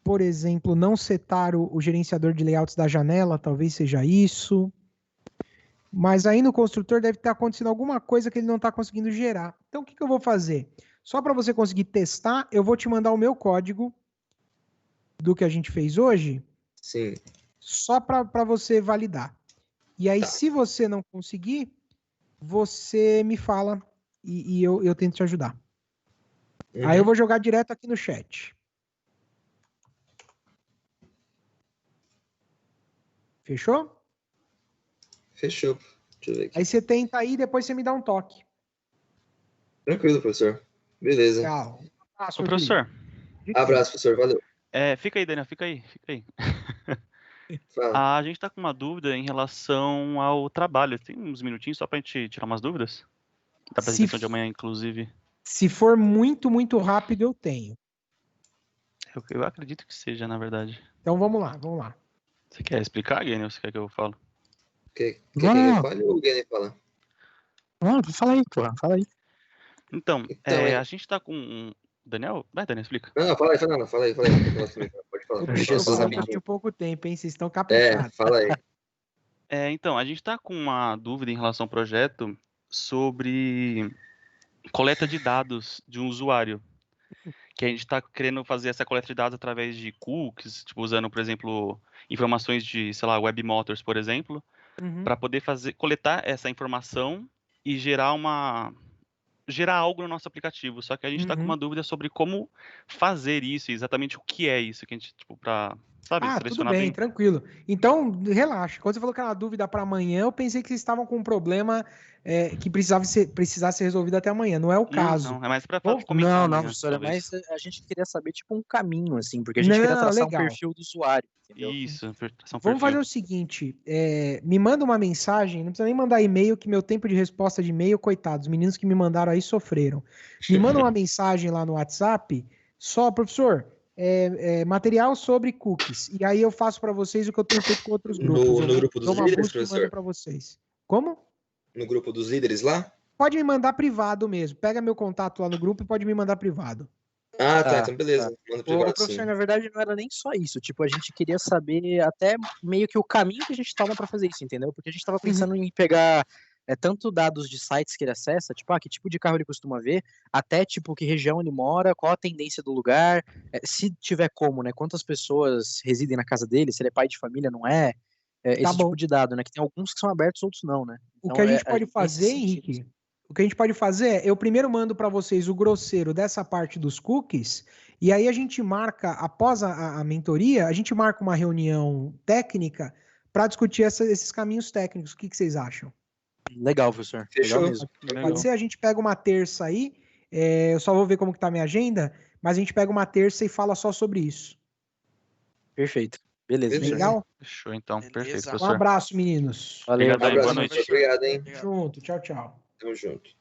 Por exemplo, não setar o gerenciador de layouts da janela, talvez seja isso. Mas aí no construtor deve estar acontecendo alguma coisa que ele não está conseguindo gerar. Então, o que eu vou fazer? Só para você conseguir testar, eu vou te mandar o meu código do que a gente fez hoje. Sim. Só para você validar. E aí, Tá. se você não conseguir, você me fala e eu tento te ajudar. Aí eu vou jogar direto aqui no chat. Fechou? Fechou. Deixa eu ver aqui. Aí você tenta aí e depois você me dá um toque. Tranquilo, professor. Beleza. Tchau. Ô, professor. Abraço, professor. Valeu. Fica aí, Daniel, fica aí. Fala. A gente tá com uma dúvida em relação ao trabalho. Tem uns minutinhos só pra gente tirar umas dúvidas? Da apresentação de amanhã, inclusive. Se for muito, muito rápido, eu tenho. Eu acredito que seja, na verdade. Então vamos lá, vamos lá. Você quer explicar, Guilherme, ou você quer que eu fale? Quer que eu fale ou o Guilherme fala? Não, fala aí, porra. Fala aí. Então, a gente tá com... Daniel? Vai, Daniel, explica. Não, fala aí. Pode falar. Jesus amado. Tem pouco tempo, hein? Vocês estão caprichados. Fala aí. Então, a gente tá com uma dúvida em relação ao projeto sobre coleta de dados de um usuário. Que a gente está querendo fazer essa coleta de dados através de cookies, tipo, usando, por exemplo, informações de, sei lá, Web Motors, por exemplo, para poder coletar essa informação e gerar algo no nosso aplicativo. Só que a gente está com uma dúvida sobre como fazer isso, exatamente o que é isso, que a gente, tipo, para, sabe, tudo selecionar bem, tranquilo. Então, relaxa. Quando você falou que era uma dúvida para amanhã, eu pensei que vocês estavam com um problema que precisasse ser resolvido até amanhã. Não é o caso. Não, é mais para Não, comentar amanhã, professora, talvez. mas a gente queria saber, tipo, um caminho, assim, porque a gente queria traçar um perfil do usuário, entendeu? Isso, Vamos fazer o seguinte, me manda uma mensagem, não precisa nem mandar e-mail, que meu tempo de resposta de e-mail, coitados, os meninos que me mandaram aí sofreram. Me manda uma mensagem lá no WhatsApp, só, professor, material sobre cookies, e aí eu faço para vocês o que eu tenho feito com outros grupos. No grupo dos líderes, professor? Para vocês. Como? No grupo dos líderes lá? Pode me mandar privado mesmo. Pega meu contato lá no grupo e pode me mandar privado. Tá, então beleza. Manda privado, O professor, na verdade, não era nem só isso. Tipo, a gente queria saber até meio que o caminho que a gente toma para fazer isso, entendeu? Porque a gente tava pensando em pegar tanto dados de sites que ele acessa, tipo, que tipo de carro ele costuma ver, até tipo que região ele mora, qual a tendência do lugar, se tiver como, né? Quantas pessoas residem na casa dele, se ele é pai de família, não é? Esse tipo de dado, né? Que tem alguns que são abertos, outros não, né? Então, o que a gente pode fazer, Henrique, o que a gente pode fazer eu primeiro mando para vocês o grosseiro dessa parte dos cookies, e aí a gente marca, após a mentoria, a gente marca uma reunião técnica para discutir esses caminhos técnicos. O que vocês acham? Legal, professor. Fechou. Legal mesmo. Pode ser? A gente pega uma terça aí, eu só vou ver como que tá a minha agenda, mas a gente pega uma terça e fala só sobre isso. Perfeito. Beleza. Legal? Fechou, então. Beleza. Perfeito, Um professor. abraço, meninos. Valeu. Obrigado aí, boa noite. Obrigado, hein? Junto, tchau, tchau. Tamo junto.